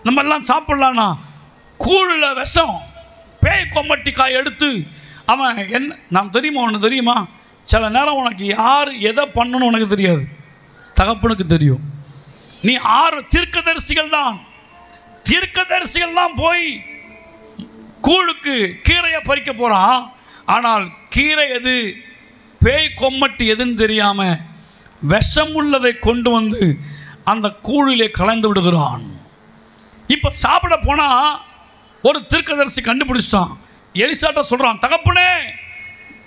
நம்ம எல்லாம் சாப்பிட்லான்னா. கூழில் விஷம், பேய் கொம்மட்டிக்காய் எடுத்து அவன் என்ன, நாம் தெரியுமா, ஒன்று தெரியுமா, சில நேரம் உனக்கு யார் எதை பண்ணணும்னு உனக்கு தெரியாது, தகப்பனுக்கு தெரியும். நீ 6 தீர்க்கதரிசிகள் தான் போய் கூழுக்கு கீரையை பறிக்க போகிறான். ஆனால் கீரை எது, பேய் கொம்மட்டி எதுன்னு தெரியாமல் விஷம் உள்ளதை கொண்டு வந்து அந்த கூழிலே கலந்து விடுகிறான். இப்போ சாப்பிட போனால் ஒரு தீர்க்கதரிசி கண்டுபிடிச்சிட்டான். எலிசாட்ட சொல்கிறான், தகப்பனே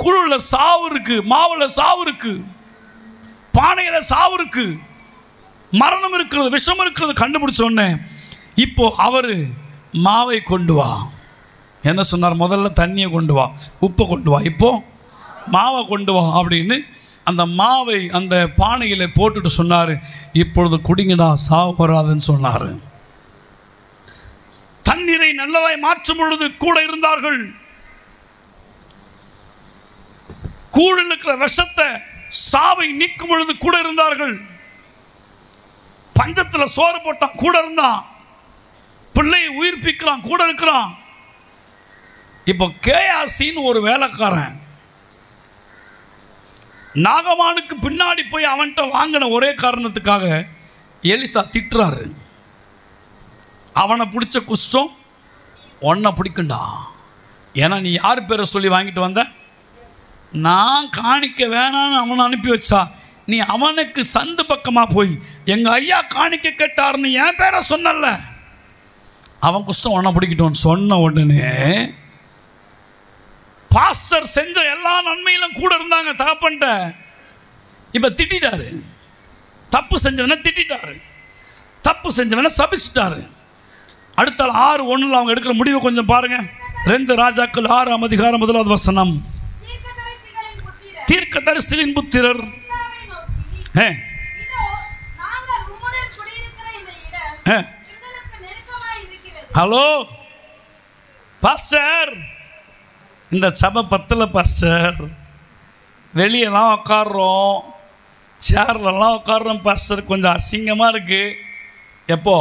கூழில் சாவு இருக்குது, மாவில் சாவு இருக்குது, பானையில் சாவு இருக்குது, மரணம் இருக்கிறது, விஷம் இருக்கிறது கண்டுபிடிச்சோன்னே இப்போ அவர் மாவை கொண்டு வா. என்ன சொன்னார்? முதல்ல தண்ணியை கொண்டு வா, உப்பை கொண்டு வா, இப்போ மாவை கொண்டு வா அப்படின்னு அந்த மாவை அந்த பானையில் போட்டுட்டு சொன்னார், இப்பொழுது குடிங்கடா, சாவு வராதுன்னு சொன்னார். தண்ணீரை நல்லதாய் மாற்றும் பொழுது கூட இருந்தார்கள். கூழில் இருக்கிற விஷத்தை, சாவை நீக்கும் பொழுது கூட இருந்தார்கள். பஞ்சத்தில் சோறு போட்டான், கூட இருந்தான். பிள்ளையை உயிர்ப்பிக்கிறான், கூட இருக்கிறான். இப்போ கேயாசின்னு ஒரு வேலைக்காரன் நாகமானுக்கு பின்னாடி போய் அவன்கிட்ட வாங்கின ஒரே காரணத்துக்காக எலிசா திட்டுறாரு. அவனை பிடிச்ச குஷ்டம் உன்னை பிடிக்குண்டா. ஏன்னா நீ யார் பேரை சொல்லி வாங்கிட்டு வந்த? நான் காணிக்க வேணான்னு அவனை அனுப்பி வச்சா, நீ அவனுக்கு சந்து பக்கமாக போய் எங்கள் ஐயா காணிக்க கேட்டார்னு என் பேரை சொன்னல, அவன் குஷ்டம் உன்னை பிடிக்கிட்டோன்னு சொன்ன உடனே பாஸ்டர் செஞ்ச எல்லா நன்மையிலும் கூட இருந்தாங்க தகப்பன்ட்ட. இப்போ திட்டாரு, தப்பு செஞ்சவனை திட்டாரு, தப்பு செஞ்சவனை சபிச்சிட்டாரு. அடுத்த 6:1 அவங்க எடுக்கிற முடிவை கொஞ்சம் பாருங்க. 2 ராஜாக்கள் 6ஆம் அதிகாரம் 1வது வசனம். தீர்க்கதரிசிகளின் புத்திரர் ஹலோ பாஸ்டர், இந்த சபை பத்தில் பாஸ்டர், வெளியெல்லாம் உட்காடுறோம், சேர்லலாம் உட்காடுறோம் பாஸ்டர், கொஞ்சம் அசிங்கமாக இருக்குது. எப்போ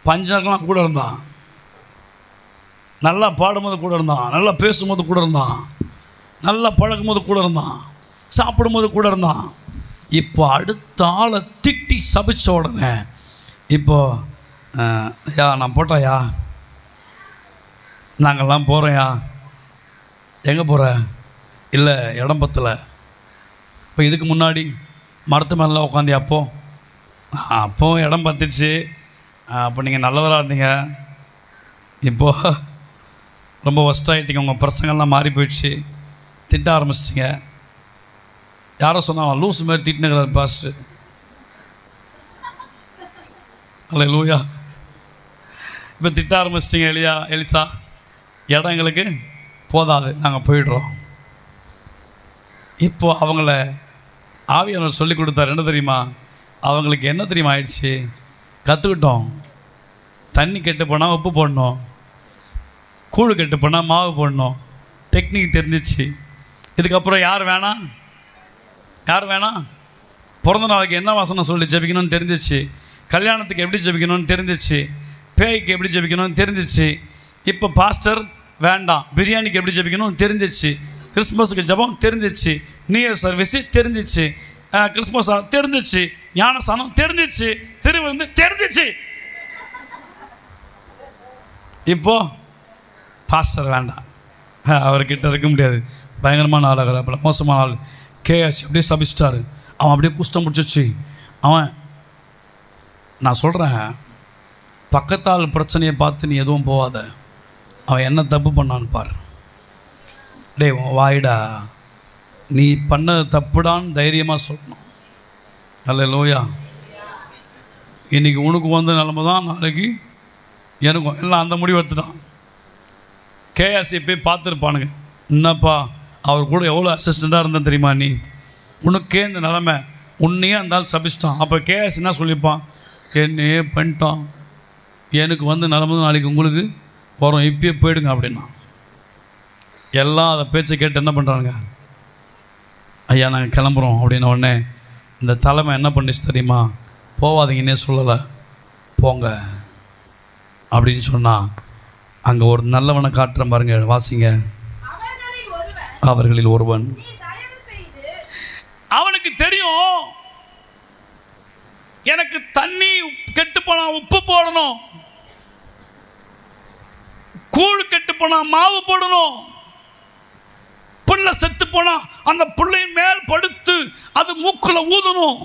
பஞ்சம்லாம் கூட இருந்தான், நல்லா பாடும்போது கூட இருந்தான், நல்லா பேசும்போது கூட இருந்தான், நல்லா பழகும்போது கூட இருந்தான், சாப்பிடும்போது கூட இருந்தான். இப்போ அடுத்த ஆளை திட்டி சபிச்ச உடனே இப்போ யா நான் போட்டாயா, நாங்கள்லாம் போகிறோம்யா. எங்கே போகிற? இல்லை இடம் பத்தலை. இப்போ இதுக்கு முன்னாடி மரத்து மேலாம் உட்காந்தியா? அப்போ இடம் பத்துச்சு. அப்போ நீங்கள் நல்லவராக இருந்தீங்க, இப்போது ரொம்ப ஒஸ்ட் ஆகிட்டீங்க, உங்கள் பிரசங்கள்லாம் மாறி போயிடுச்சு, திட்ட ஆரம்பிச்சிட்டிங்க. யாரோ சொன்னாங்க லூஸ் மாதிரி திட்டினுங்கிறார் பாஸ்டர். அல்லேலூயா. இப்போ திட்ட ஆரம்பிச்சிட்டிங்க எலிசா, இடம் எங்களுக்கு போதாது, நாங்கள் போயிடுறோம். இப்போ அவங்கள ஆவியானவர் சொல்லி கொடுத்தார். என்ன தெரியுமா? அவங்களுக்கு என்ன தெரியுமா ஆயிடுச்சு? கற்றுக்கிட்டோம், தண்ணி கெட்டு போனால் உப்பு போடணும், கூழு கெட்டு போனால் மாவு போடணும். டெக்னிக் தெரிஞ்சிச்சு. இதுக்கப்புறம் யார் வேணாம், பிறந்த நாளைக்கு என்ன வசனம் சொல்லி ஜெபிக்கணும்னு தெரிஞ்சிச்சு, கல்யாணத்துக்கு எப்படி ஜெபிக்கணும்னு தெரிஞ்சிச்சு, பேய்க்கு எப்படி ஜெபிக்கணும்னு தெரிஞ்சிச்சு. இப்போ பாஸ்டர் வேண்டாம், பிரியாணிக்கு எப்படி ஜெபிக்கணும்னு தெரிஞ்சிச்சு, கிறிஸ்மஸுக்கு ஜெபம் தெரிஞ்சிச்சு, நியூ இயர் சர்வீஸு தெரிஞ்சிச்சு, கிறிஸ்மஸ் தெரிஞ்சிச்சு, ஞானஸ்தானம் தெரிஞ்சிச்சு, திருவிருந்து தெரிஞ்சிச்சு. இப்போது பாஸ்டர் வேண்டாம், அவர்கிட்ட இருக்க முடியாது, பயங்கரமான ஆளாகிறாப்புல, மோசமான ஆள். கேஎஸ் அப்படியே சபிச்சிட்டாரு, அவன் அப்படியே குஷ்டம் முடிச்சிச்சு. அவன், நான் சொல்கிறேன், பக்கத்தால் பிரச்சனையை பார்த்து நீ எதுவும் போகாத, அவன் என்ன தப்பு பண்ணான்னு பாரு. டே வாயிடா, நீ பண்ண தப்புடான்னு தைரியமாக சொல்லணும். அல்லேலூயா. இன்றைக்கி உனக்கு வந்த நிலமை தான் நாளைக்கு எனக்கும், எல்லாம் அந்த முடிவு எடுத்துட்டான். கேஎஸ்சி போய் பார்த்துருப்பானுங்க, என்னப்பா அவர் கூட எவ்வளோ அசிஸ்டண்ட்டாக இருந்தேன் தெரியுமா, நீ உனக்கே இந்த நிலமை, உன்னையே இருந்தாலும் சபிச்சிட்டான். அப்போ கேஎஸ் என்ன சொல்லியிருப்பான், என்னையே பண்ணிட்டான், எனக்கு வந்து நிலமை நாளைக்கு உங்களுக்கு போகிறோம், இப்பயே போயிடுங்க அப்படின்னா. எல்லாம் அதை பேச்சை கேட்டு என்ன பண்ணுறாங்க, ஐயா நாங்கள் கிளம்புறோம் அப்படின்ன உடனே இந்த தலைமை என்ன பண்ணிச்சு தெரியுமா, போவாதீங்கன்னே சொல்லலை, போங்க அப்படின்னு சொன்னால் அங்கே ஒரு நல்லவனை காட்டுறேன் பாருங்க, வாசிங்க. அவர்களில் ஒருவன், அவனுக்கு தெரியும் எனக்கு தண்ணி கெட்டு போனா உப்பு போடணும், கூழ் கெட்டு போனா மாவு போடணும், புள்ள செத்து போனா அந்த புள்ளையின் மேல் படுத்து அது மூக்குல ஊதணும்.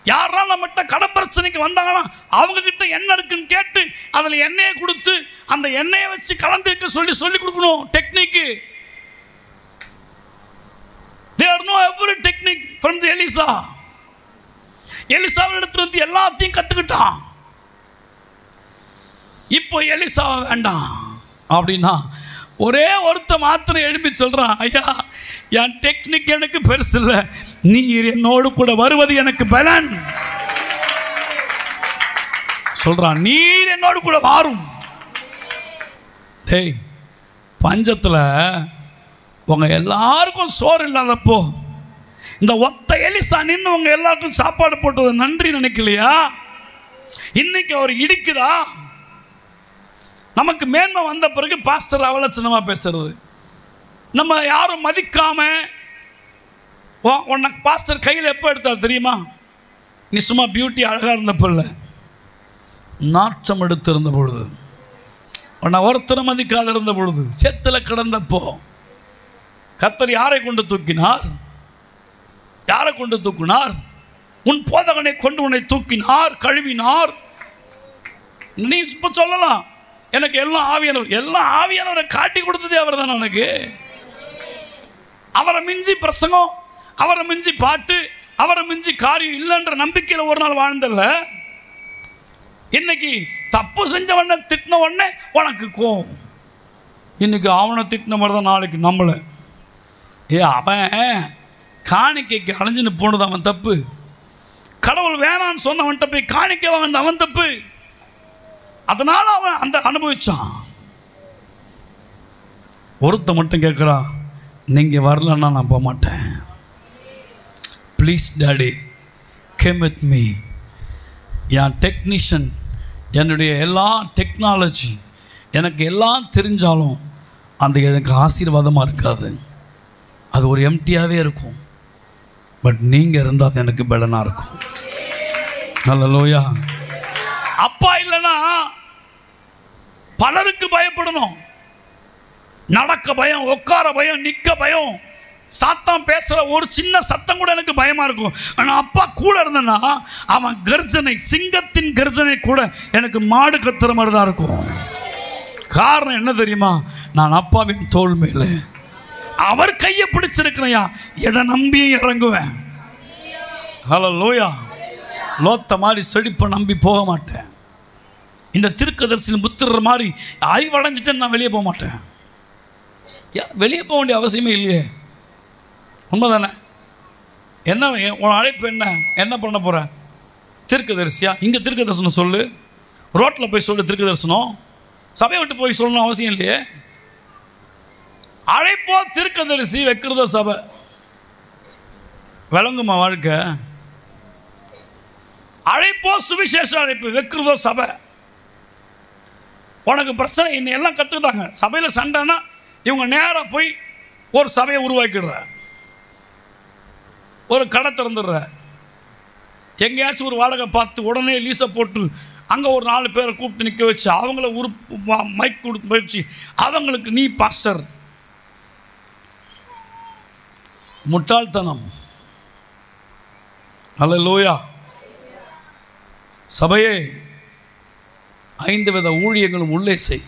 யாரா நம்மகிட்ட கடை பிரச்சனைக்கு வந்தாங்கன்னா அவங்க கிட்ட என்ன இருக்குன்னு கேட்டு அதில் எண்ணெயை கொடுத்து அந்த எண்ணெயை வச்சு கலந்துக்க சொல்லி கொடுக்கணும். Technique there know every technique from the Elisha. எலிசாவின் இடத்துல இருந்து எல்லாத்தையும் கற்றுக்கிட்டான். இப்போ எலிசாவை வேண்டாம் அப்படின்னா ஒரே ஒருத்த மாத்திரம் எழுப்பி சொல்கிறான், ஐயா என் டெக்னிக் எனக்கு பெருசு இல்லை, நீர் என்னோடு கூட வருவது எனக்கு பலன் சொல்கிறான். நீர் என்னோடு கூட வாரும். டேய், பஞ்சத்தில் உங்கள் எல்லாருக்கும் சோறு இல்லாதப்போ இந்த ஒத்த எலிசா நின்று உங்கள் எல்லாருக்கும் சாப்பாடு போட்டது நன்றி நினைக்கலையா? இன்னைக்கு அவர் இடிக்குதா? நமக்கு மேன்மை வந்த பிறகு பாஸ்டர் அவளை சின்னமாக பேசுறது, நம்ம யாரும் மதிக்காமல் உனக்கு பாஸ்டர் கையில் எப்போ எடுத்தார் தெரியுமா? நீ சும்மா பியூட்டி அழகாக இருந்தப்போ இல்லை, நாற்றம் எடுத்து இருந்த பொழுது, உன்னை ஒருத்தரை மதிக்காத இருந்த பொழுது, செத்தில் கிடந்தப்போ கர்த்தர் யாரை கொண்டு தூக்கினார்? யாரை கொண்டு தூக்கினார்? உன் போதகனை கொண்டு உன்னை தூக்கினார், கழுவினார். நீ இப்போ சொல்லலாம் எனக்கு எல்லாம் ஆவியானவர், எல்லாம் ஆவியானவரை காட்டி கொடுத்ததே அவர் தான். எனக்கு அவரை மிஞ்சி பிரசங்கம், அவரை மிஞ்சி பாட்டு, அவரை மிஞ்சி காரியம் இல்லைன்ற நம்பிக்கையில் ஒரு நாள் வாழ்ந்தல்ல. இன்னைக்கு தப்பு செஞ்சவன திட்டின உடனே உனக்கு கோவம். இன்னைக்கு அவனை திட்டின மாதிரி தான் நாளைக்கு நம்மளை. அவன் காணிக்கைக்கு அலைஞ்சுன்னு போனது அவன் தப்பு. கடவுள் வேணான்னு சொன்னவன்கிட்ட போய் காணிக்க வாங்க அவன் தப்பு. அதனால அவன் அந்த அனுபவிச்சான். ஒருத்த மட்டும் கேட்குறான், நீங்கள் வரலன்னா நான் போக மாட்டேன், please daddy come with me. N technician, என்னுடைய எல்லா டெக்னாலஜி, எனக்கு எல்லாம் தெரிஞ்சாலும் அந்த எனக்கு ஆசீர்வாதமாக இருக்காது, அது ஒரு எம்டியாகவே இருக்கும். பட் நீங்கள் இருந்தால் அது எனக்கு பலனாக இருக்கும். அல்லேலூயா. அப்பா இல்லைன்னா பலருக்கு பயப்படணும். நடக்க பயம், உட்கார பயம், நிற்க பயம், சாத்தான் பேசுகிற ஒரு சின்ன சத்தம் கூட எனக்கு பயமாக இருக்கும். ஆனால் அப்பா கூட இருந்தேன்னா அவன் கர்ஜனை, சிங்கத்தின் கர்ஜனை கூட எனக்கு மாடு கத்துற மாதிரி தான் இருக்கும். காரணம் என்ன தெரியுமா? நான் அப்பாவின் தோள் மேலே அவர் கையை பிடிச்சிருக்கிறேயா, எதை நம்பி இறங்குவேன். ஹல்லேலூயா. லோத்த மாதிரி செழிப்பை நம்பி போக மாட்டேன். இந்த தீர்க்கதரிசி புத்திர மாதிரி அறிவடைஞ்சிட்டேன்னு நான் வெளியே போக மாட்டேன். வெளியே போக வேண்டிய அவசியமே இல்லையே. உண்மை தானே? என்ன உன் அழைப்பு? என்ன பண்ண போகிற? தீர்க்கதரிசியா? இங்கே தீர்க்க தரிசனம் சொல்லு, ரோட்டில் போய் சொல்லு தீர்க்க தரிசனம், சபையை விட்டு போய் சொல்லணும் அவசியம் இல்லையே. அழைப்போ தீர்க்கதரிசி, வைக்கிறதோ சபை. விளங்குமா வாழ்க்கை? அழைப்போ சுவிசேஷ அழைப்பு, வைக்கிறதோ சபை. உனக்கு பிரச்சனை இன்னும் எல்லாம் கற்றுக்கிட்டாங்க. சபையில் சண்டைன்னா இவங்க நேராக போய் ஒரு சபையை உருவாக்கிடுற, ஒரு கடை திறந்துடுற, எங்கேயாச்சும் ஒரு வாடகை பார்த்து உடனே லீஸை போட்டு அங்கே ஒரு 4 பேரை கூப்பிட்டு நிற்க வச்சு அவங்கள மைக் கொடுத்து போயிடுச்சு, அவங்களுக்கு நீ பாஸ்டர். முட்டாள்தனம். அல்லேலூயா. சபையே, 5 வித ஊழியங்களும் உள்ளே செய்.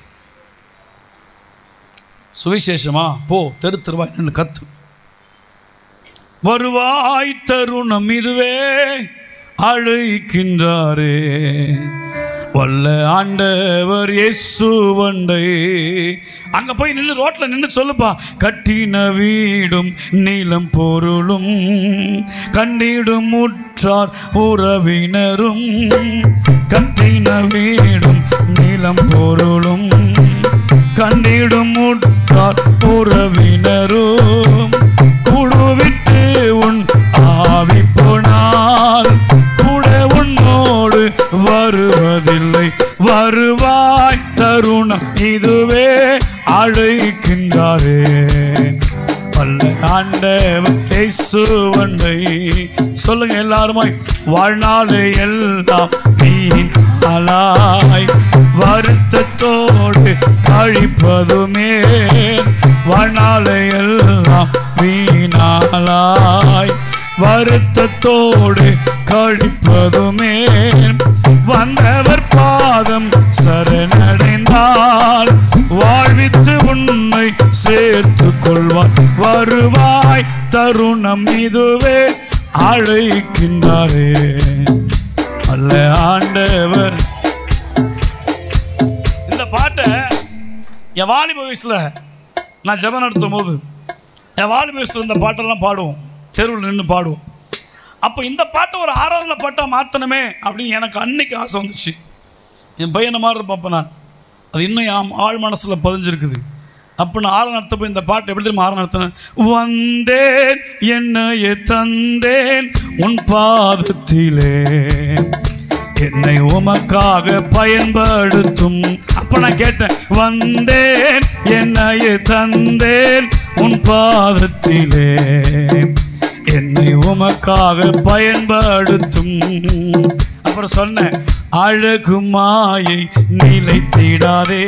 சுவிசேஷமா போ, தெரு தெருவாய் நின்று கத்து. வருவாய் தருணம் இதுவே அழைக்கின்றாரே, வல்ல ஆண்டவர் இயேசுவண்டை. அங்க போய் நின்று ரோட்ல நின்று சொல்லுப்பா. கட்டின வீடும் நீளம் பொருளும் கண்டிடும் முற்றார் உறவினரும், கட்டின வீடும் நீளம் பொருளும் கண்டிடும் முற்றார் உறவினரும், குழுவிட்டு உன் ஆவி போனால் கூட உன்னோடு வருவதில்லை. வருவாய் தருணம் இதுவே அழைக்கின்றாரே, வல்ல ஆண்டவர் இயேசுவண்டை. சொல்லுங்க எல்லாருமாய். வாழ்நாளை எல்லாம் வீணாய் வருத்தத்தோடு கழிப்பதுமே, வாழ்நாளை எல்லாம் வீணாய் வருத்தத்தோடு கழிப்பதுமே, வந்தவர் பாதம் சரணடைந்தால் வாழ்வித்து உன்னை சேர்த்து கொள்வார். வருவாய் தருணம் இதுவே அழைக்கின்றாரே, அல்ல ஆண்டவர். இந்த பாட்டை என் வாலிப வயசில் நான் ஜெபம் நடத்தும் போது, என் வாலிப வயசில் இந்த பாட்டெல்லாம் பாடுவோம், தெருவில் நின்று பாடுவோம். அப்போ இந்த பாட்டை ஒரு ஆராதனை பாட்டாக மாற்றணுமே அப்படின்னு எனக்கு அன்னைக்கு ஆசை வந்துச்சு. என் பையனை மாதிரி இருப்பேன் நான், அது இன்னும் என் ஆழ் மனசில் பதிஞ்சிருக்குது. அப்போ நான் ஆறு நடத்தப்போ இந்த பாட்டு எப்படி தெரியுமா ஆறு நடத்தினேன்? வந்தேன் என்னையே தந்தேன் உன் பாதத்திலே, என்னை உமக்காக பயன்படுத்தும். அப்போ நான் கேட்டேன், வந்தேன் என்னையே தந்தேன் உன் பாதத்திலே, என்னை உமக்காக பயன்படுத்தும். அப்புறம் சொன்னேன், அழகு மாயை நிலைத்திடாதே,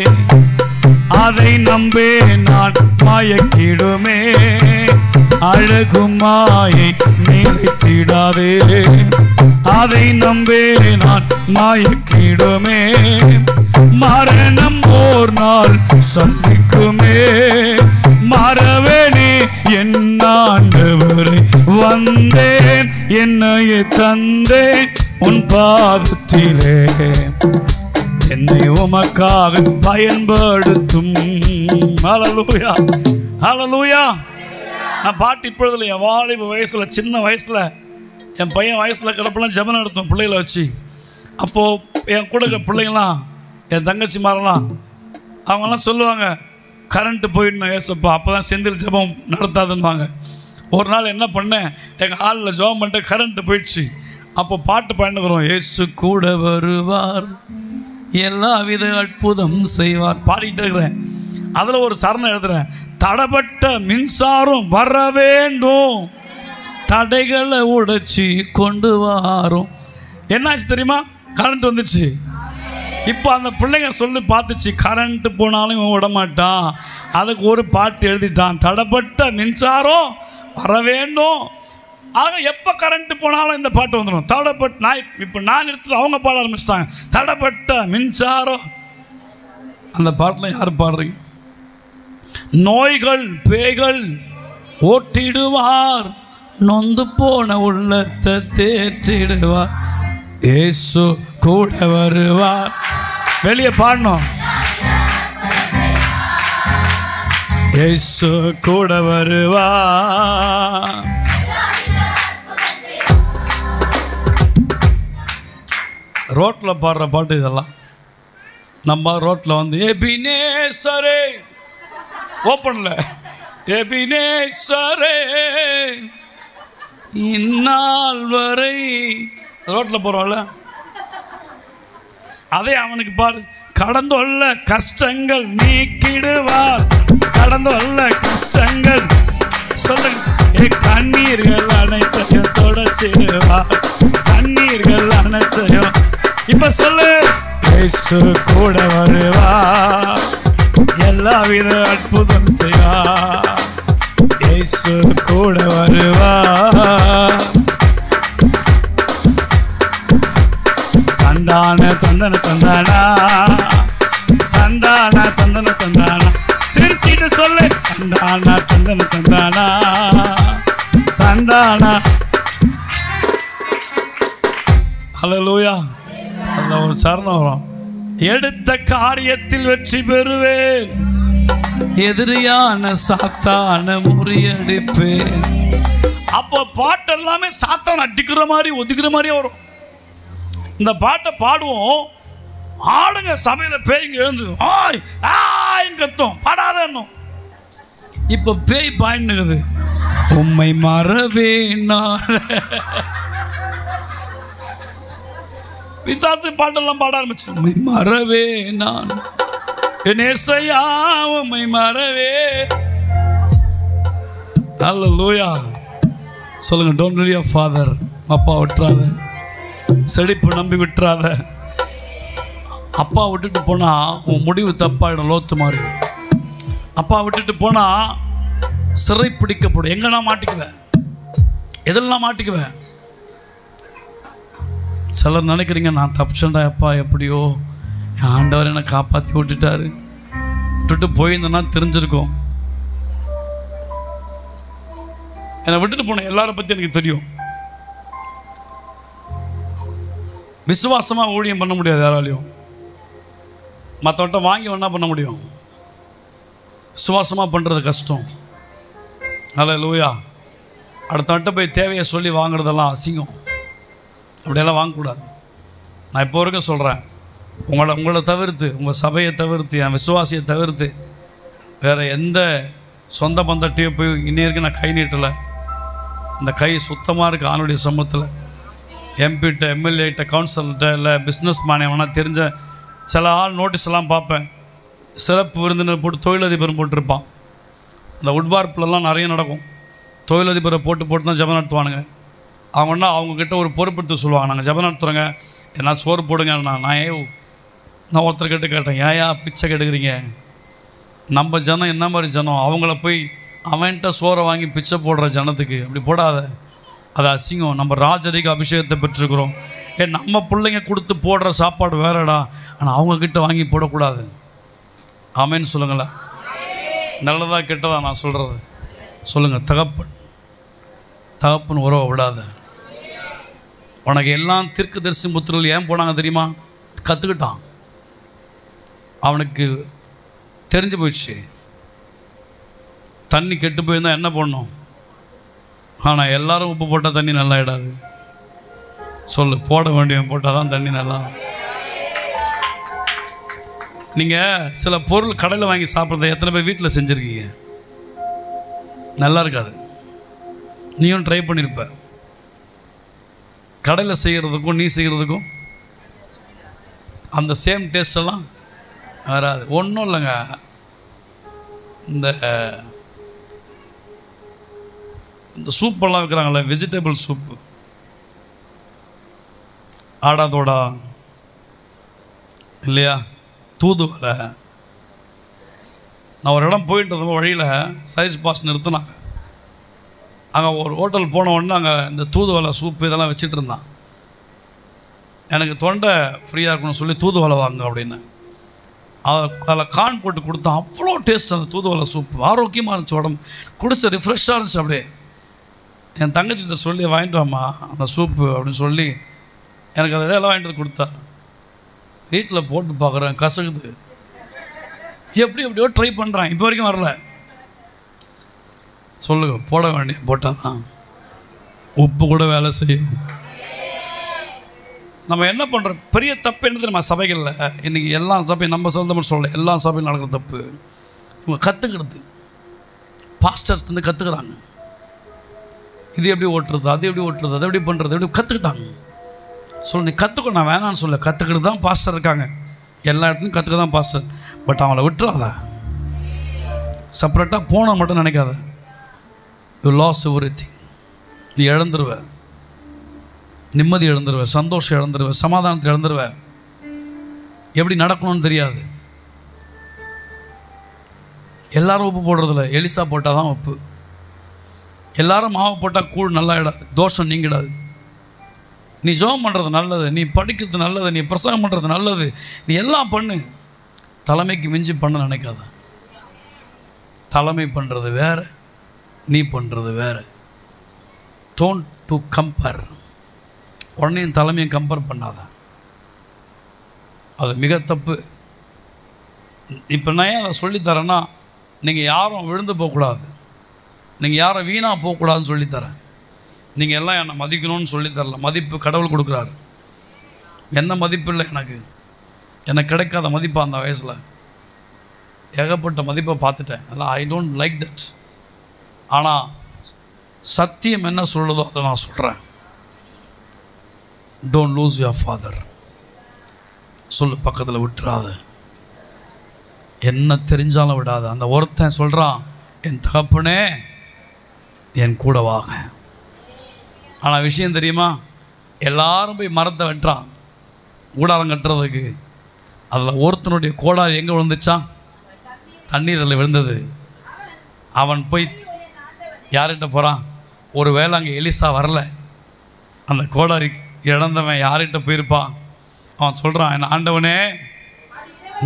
அதை நம்பே நான் மயக்கிடுமே. அழகு மாயை நிலைத்திடாதே, அதை நம்பே நான் மயக்கிடுமே. மரணம் ஓர் நாள் சந்திக்குமே, மறவேனே என் ஆண்டவரே. வந்தேன் என்னையே தந்தேன் உன் பாதத்திலே, என்னை உமக்காக பயன்படுத்தும். ஹல்லேலூயா, ஹல்லேலூயா. நான் பாட்டு இப்பொழுதுல என் வாலிப வயசில், சின்ன வயசில் என் பையன் வயசில் கிடப்பெல்லாம் ஜெபம் நடத்தும் பிள்ளைகளை வச்சு. அப்போது என் கூட இருக்கிற பிள்ளைங்களாம், என் தங்கச்சி மாரெல்லாம், அவங்கெல்லாம் சொல்லுவாங்க, கரண்ட்டு போயிடணும் ஏசப்பா, அப்போ தான் செந்தில் ஜெபம் நடத்தாதுன்னுவாங்க. ஒரு நாள் என்ன பண்ணேன், எங்கள் ஹாலில் ஜெபம் பண்ணிட்டு கரண்ட்டு போயிடுச்சு. அப்போ பாட்டு பாடினுக்கிறோம், ஏசு கூட வருவார் எல்லா வித அற்புதம் செய்வார் பாடிக்கிட்டு இருக்கிறேன். அதில் ஒரு சரணம் எழுதுறேன், தடைப்பட்ட மின்சாரம் வர வேண்டும், தடைகளை உடைச்சி கொண்டு வாரும். என்னாச்சு தெரியுமா? கரண்ட் வந்துச்சு. இப்போ அந்த பிள்ளைங்க சொல்லி பார்த்துச்சு, கரண்ட்டு போனாலும் இவன் விடமாட்டான். அதுக்கு ஒரு பாட்டு எழுதிட்டான், தடைப்பட்ட மின்சாரம் வர வேண்டும். ஆக எப்போ கரண்ட்டு போனாலும் இந்த பாட்டு வந்துடும். தடைப்பட்ட நான் எடுத்து அவங்க பாட ஆரம்பிச்சிட்டாங்க, தடைப்பட்ட மின்சாரம். அந்த பாட்டில் யார் பாடுறீங்க? நோய்கள் பேய்கள் ஓட்டிடுவார், நொந்து போன உள்ளத்தை தேற்றிடுவார், இயேசு கூட வருவார். வெளியே பாடணும், இயேசு கூட வருவார். ரோட்டில் பாடுற பாட்டு இதெல்லாம். நம்ம ரோட்டில் வந்து எபினேசரே ஓப்பனில் எபினேசரே இந்நாள் வரை ரோட்டில் போகிறோம்ல, அதே அவனுக்கு பாரு, கடந்துள்ள கஷ்டங்கள் நீக்கிடுவார், கடந்துள்ள கஷ்டங்கள் சொல்லுங்க, கண்ணீர்கள் அனைத்தையும் தொடச்சிடுவார், கண்ணீர்கள் அனைத்தையும். இப்ப சொல்லு, இயேசு கூட வருவார், எல்லா வித அற்புதம் செய்வார், இயேசு கூட வருவார். தந்தான தந்தன தந்தானா, தந்தான தந்தன தந்தானா, சிரிச்சிட்டு சொல்லு, தந்தானா தந்தன தந்தானா, தந்தானா. ஹல்லேலூயா. அதுல ஒரு சரணம் வரும், எடுத்த காரியத்தில் வெற்றி பெறுவேன், எதிரியான சாத்தான முறியடிப்பேன். அப்போ பாட்டு எல்லாமே சாத்தான் அடிக்கிற மாதிரி ஒதுக்கிற மாதிரியே வரும். இந்த பாட்டை பாடுவோம், ஆளுங்க சபையில் பேய்ங்க எழுந்து ஆய் ஆயின்னு கத்தும், பாடாதன்னும். இப்போ பேய் பாயின்னுக்குது, உம்மை மறவே நான். பிசாசு பாட்டெல்லாம் பாட ஆரம்பிச்சு, உம்மை மறவே நான், என் ஏசையா உம்மை மறவே. ஹல்லேலூயா. சொல்லுங்க, டோன்ட் லீவ் யுவர் ஃபாதர். அப்பா விட்டுறாத, செழிப்பு நம்பி விட்டுறாத. அப்பா விட்டுட்டு போனால் உன் முடிவு தப்பாயிடும். லோத்து மாதிரி அப்பா விட்டுட்டு போனால் சிறை பிடிக்கப்படும். எங்கன்னா மாட்டிக்குவேன், எதெல்லாம் மாட்டிக்குவேன். சிலர் நினைக்கிறீங்க, நான் தப்பிச்சேன்டா அப்பா, எப்படியோ என் ஆண்டவர் என்னை காப்பாற்றி விட்டுட்டாரு, விட்டுட்டு போயிருந்தேன்னா தெரிஞ்சிருக்கும். என்னை விட்டுட்டு போன எல்லாரை பற்றி எனக்கு தெரியும். விசுவாசமாக ஊழியம் பண்ண முடியாது யாராலையும். மற்றவட்ட வாங்கி வேணா பண்ண முடியும், விசுவாசமாக பண்ணுறது கஷ்டம். ஹல்லேலூயா. அடுத்தவட்ட போய் தேவையை சொல்லி வாங்குறதெல்லாம் அசிங்கம். அப்படியெல்லாம் வாங்கக்கூடாது. நான் இப்போ வரைக்கும் சொல்கிறேன், உங்களை தவிர்த்து, உங்கள் சபையை தவிர்த்து, என் விசுவாசியை தவிர்த்து வேறு எந்த சொந்த பந்தட்டையும் போய் இன்னைக்கு நான் கை நீட்டலை. இந்த கை சுத்தமாக இருக்குது ஆணுடைய சமூகத்தில். எம்பிகிட்ட, எம்எல்ஏகிட்ட, கவுன்சிலர்கிட்ட, இல்லை பிஸ்னஸ் மேன் எவனா தெரிஞ்ச சில ஆள் நோட்டீஸ் எல்லாம் பார்ப்பேன். சிறப்பு விருந்தினர் போட்டு தொழிலதிபர் போட்டிருப்பான். இந்த உட்வார்ப்புலலாம் நிறைய நடக்கும். தொழிலதிபரை போட்டு தான் ஜபம் நடத்துவானுங்க. அவங்கன்னா அவங்கக்கிட்ட ஒரு பொறுப்பெடுத்து சொல்லுவாங்க, நாங்கள் ஜபம் நடத்துகிறோங்க, என்ன சோறு போடுங்க. நான் ஒருத்தர்கிட்ட கேட்டேன், ஏயா பிச்சை கெடுக்குறீங்க? நம்ம ஜனம் என்ன மாதிரி ஜனம்? அவங்கள போய் அவன்கிட்ட சோறை வாங்கி பிச்சை போடுற ஜனத்துக்கு அப்படி போடாத, அது அசிங்கம். நம்ம ராஜரிக அபிஷேகத்தை பெற்றுக்கிறோம். நம்ம பிள்ளைங்க கொடுத்து போடுற சாப்பாடு வேறடா, ஆனால் அவங்கக்கிட்ட வாங்கி போடக்கூடாது. ஆமேன்னு சொல்லுங்களேன். நல்லதா கெட்டதா நான் சொல்கிறது சொல்லுங்கள். தகப்பன் உறவை விடாத. உனக்கு எல்லாம் தீர்க்கதரிசி புத்திரர்கள் ஏன் போனாங்க தெரியுமா? கற்றுக்கிட்டான். அவனுக்கு தெரிஞ்சு போயிடுச்சு, தண்ணி கெட்டு போயிருந்தால் என்ன பண்ணணும். ஆனால் எல்லாரும் உப்பு போட்டால் தண்ணி நல்லா ஆகிடாது. சொல்லு, போட வேண்டியவன் போட்டால் தான் தண்ணி நல்லா. நீங்கள் சில பொருள் கடையில் வாங்கி சாப்பிட்றத எத்தனை பேர் வீட்டில் செஞ்சுருக்கீங்க? நல்லா இருக்காது. நீயும் ட்ரை பண்ணியிருப்ப. கடையில் செய்கிறதுக்கும் நீ செய்கிறதுக்கும் அந்த சேம் டேஸ்டெல்லாம் வராது. ஒன்றும் இல்லைங்க, இந்த சூப்பெல்லாம் வைக்கிறாங்களே, வெஜிடபிள் சூப்பு, ஆடாதோடா இல்லையா, தூதுவலை. நான் ஒரு இடம் போயிட்டு இருந்தோம், வழியில் சைஸ் பாஸ் நிறுத்தினாங்க. அங்கே ஒரு ஹோட்டல் போன உடனே அங்கே இந்த தூதுவலை சூப்பு இதெல்லாம் வச்சுட்டு இருந்தான். எனக்கு தொண்டை ஃப்ரீயாக இருக்கணும்னு சொல்லி தூதுவலை வாங்க அப்படின்னு அதில் கான் போட்டு கொடுத்தான். அவ்வளோ டேஸ்ட் அந்த தூதுவலை சூப்பு, ஆரோக்கியமாக இருந்துச்சு, உடம்பு குடிச்ச ரிஃப்ரெஷ்ஷாக இருந்துச்சு. அப்படியே என் தங்கச்சிட்ட சொல்லி வாங்கிட்டு வாம்மா அந்த சூப்பு அப்படின்னு சொல்லி எனக்கு அதை இதெல்லாம் வாங்கிட்டு கொடுத்தா. வீட்டில் போட்டு பார்க்குறேன், கசகுது. எப்படியோ ட்ரை பண்ணுறான், இப்போ வரைக்கும் வரல. சொல்லுங்க, போட வேண்டிய போட்டால் தான் உப்பு கூட வேலை செய்யும். நம்ம என்ன பண்ணுறோம், பெரிய தப்பு என்னது நம்ம சபைகளில் இன்றைக்கி எல்லா சபையும், நம்ம சொந்தமாக சொல்ல எல்லா சபையும் நடக்கிற தப்பு, இவங்க கற்றுக்கிறது, பாஸ்டர்லேருந்து கற்றுக்குறாங்க. இது எப்படி ஓட்டுறது, அது எப்படி ஓட்டுறது, அது எப்படி பண்ணுறது, எப்படி கற்றுக்கிட்டாங்க. சொல்ல நீ கற்றுக்கோ, நான் வேணான்னு சொல்ல, கற்றுக்கிட்டு தான் பாஸ்டர் இருக்காங்க, எல்லா இடத்துலையும் கற்றுக்க தான் பாஸ்டர். பட் அவங்கள விட்டுறாத, செப்பரேட்டாக போன மட்டும் நினைக்காத. You lose everything. நீ இழந்துருவ, நிம்மதி இழந்துருவ, சந்தோஷம் இழந்துருவ, சமாதானத்தை இழந்துருவ. எப்படி நடக்கணும்னு தெரியாது. எல்லாரும் உப்பு போடுறதில்ல, எலிசா போட்டால் தான் உப்பு. எல்லாரும் மாவு போட்டால் கூழ் நல்லா இடாது, தோஷம் நீங்கிடாது. நீ ஜெபம் பண்ணுறது நல்லது, நீ படிக்கிறது நல்லது, நீ பிரசங்கம் பண்ணுறது நல்லது, நீ எல்லாம் பண்ணு. தலைமைக்கு மிஞ்சி பண்ண நினைக்காத. தலைமை பண்ணுறது வேறு, நீ பண்ணுறது வேறு. Don't to compare. உடனே தலைமையை கம்பேர் பண்ணாத, அது மிக தப்பு. இப்போ நான் ஏன் அதை சொல்லித்தரேன்னா, நீங்கள் யாரும் விழுந்து போகக்கூடாது, நீங்கள் யாரும் வீணாக போகக்கூடாதுன்னு சொல்லித்தரேன். நீங்கள் எல்லாம் என்னை மதிக்கணும்னு சொல்லித்தரல. மதிப்பு கடவுள் கொடுக்குறாரு. என்ன மதிப்பு இல்லை எனக்கு கிடைக்காத மதிப்பாக அந்த வயசில் ஏகப்பட்ட மதிப்பை பார்த்துட்டேன். அதெல்லாம் ஐ டோன்ட் லைக் தட். ஆனால் சத்தியம் என்ன சொல்லுதோ அதை நான் சொல்கிறேன். Don't lose your father. சொல்லு பக்கத்தில் விட்டுறாத, என்ன தெரிஞ்சாலும் விடாது. அந்த ஒருத்தன் சொல்கிறான், என் தகப்பனே என் கூட வாங்க. ஆனால் விஷயம் தெரியுமா, எல்லாரும் போய் மரத்தை வெட்டுறான் கூடாரம் கட்டுறதுக்கு. அதில் ஒருத்தனுடைய கோடாரி எங்கே விழுந்துச்சான், தண்ணீரில் விழுந்தது. அவன் போய் யார்கிட்ட போகிறான், ஒரு வேளை அங்கே எலிசா வரல, அந்த கோடாரி இழந்தவன் யார்கிட்ட போயிருப்பான். அவன் சொல்கிறான், என் ஆண்டவனே,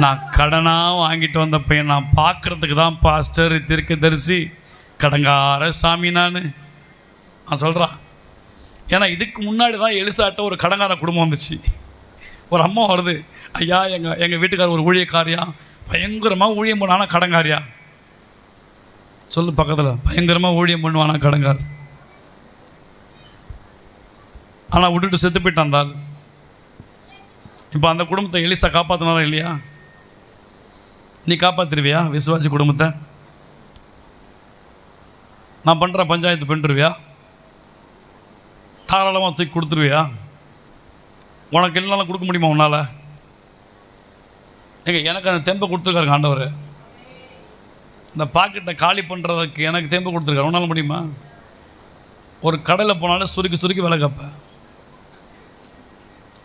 நான் கடனாக வாங்கிட்டு வந்த பையன், நான் பார்க்குறதுக்கு தான் பாஸ்டர் தீர்க்கதரிசி கடங்கார சாமி நான் சொல்கிறான். ஏன்னா இதுக்கு முன்னாடி தான் எலிசாட்ட ஒரு கடங்கார குடும்பம் வந்துச்சு. ஒரு அம்மா வருது, ஐயா எங்கள் வீட்டுக்காரர் ஒரு ஊழியக்காரியா, பயங்கரமாக ஊழியம் பண்ணுவானா கடங்காரியா. சொல்லு பக்கத்தில், பயங்கரமாக ஊழியம் பண்ணுவானா கடங்கார். ஆனால் விட்டுட்டு செத்து போயிட்டான் அந்த ஆள். இப்போ அந்த குடும்பத்தை எலிசா காப்பாற்றினாரா இல்லையா? நீ காப்பாற்றிருவியா விசுவாசி குடும்பத்தை? நான் பண்ணுற பஞ்சாயத்து பண்ணிருவியா? தாராளமாக தூக்கி கொடுத்துருவியா? உனக்கு என்னாலும் கொடுக்க முடியுமா உன்னால்? எனக்கு அந்த தெம்பை கொடுத்துருக்காருங்க ஆண்டவர். இந்த பாக்கெட்டை காலி பண்ணுறதுக்கு எனக்கு தெம்பை கொடுத்துருக்காரு. உன்னால் முடியுமா? ஒரு கடையில் போனாலும் சுருக்கி சுருக்கி விலை கேட்பேன்.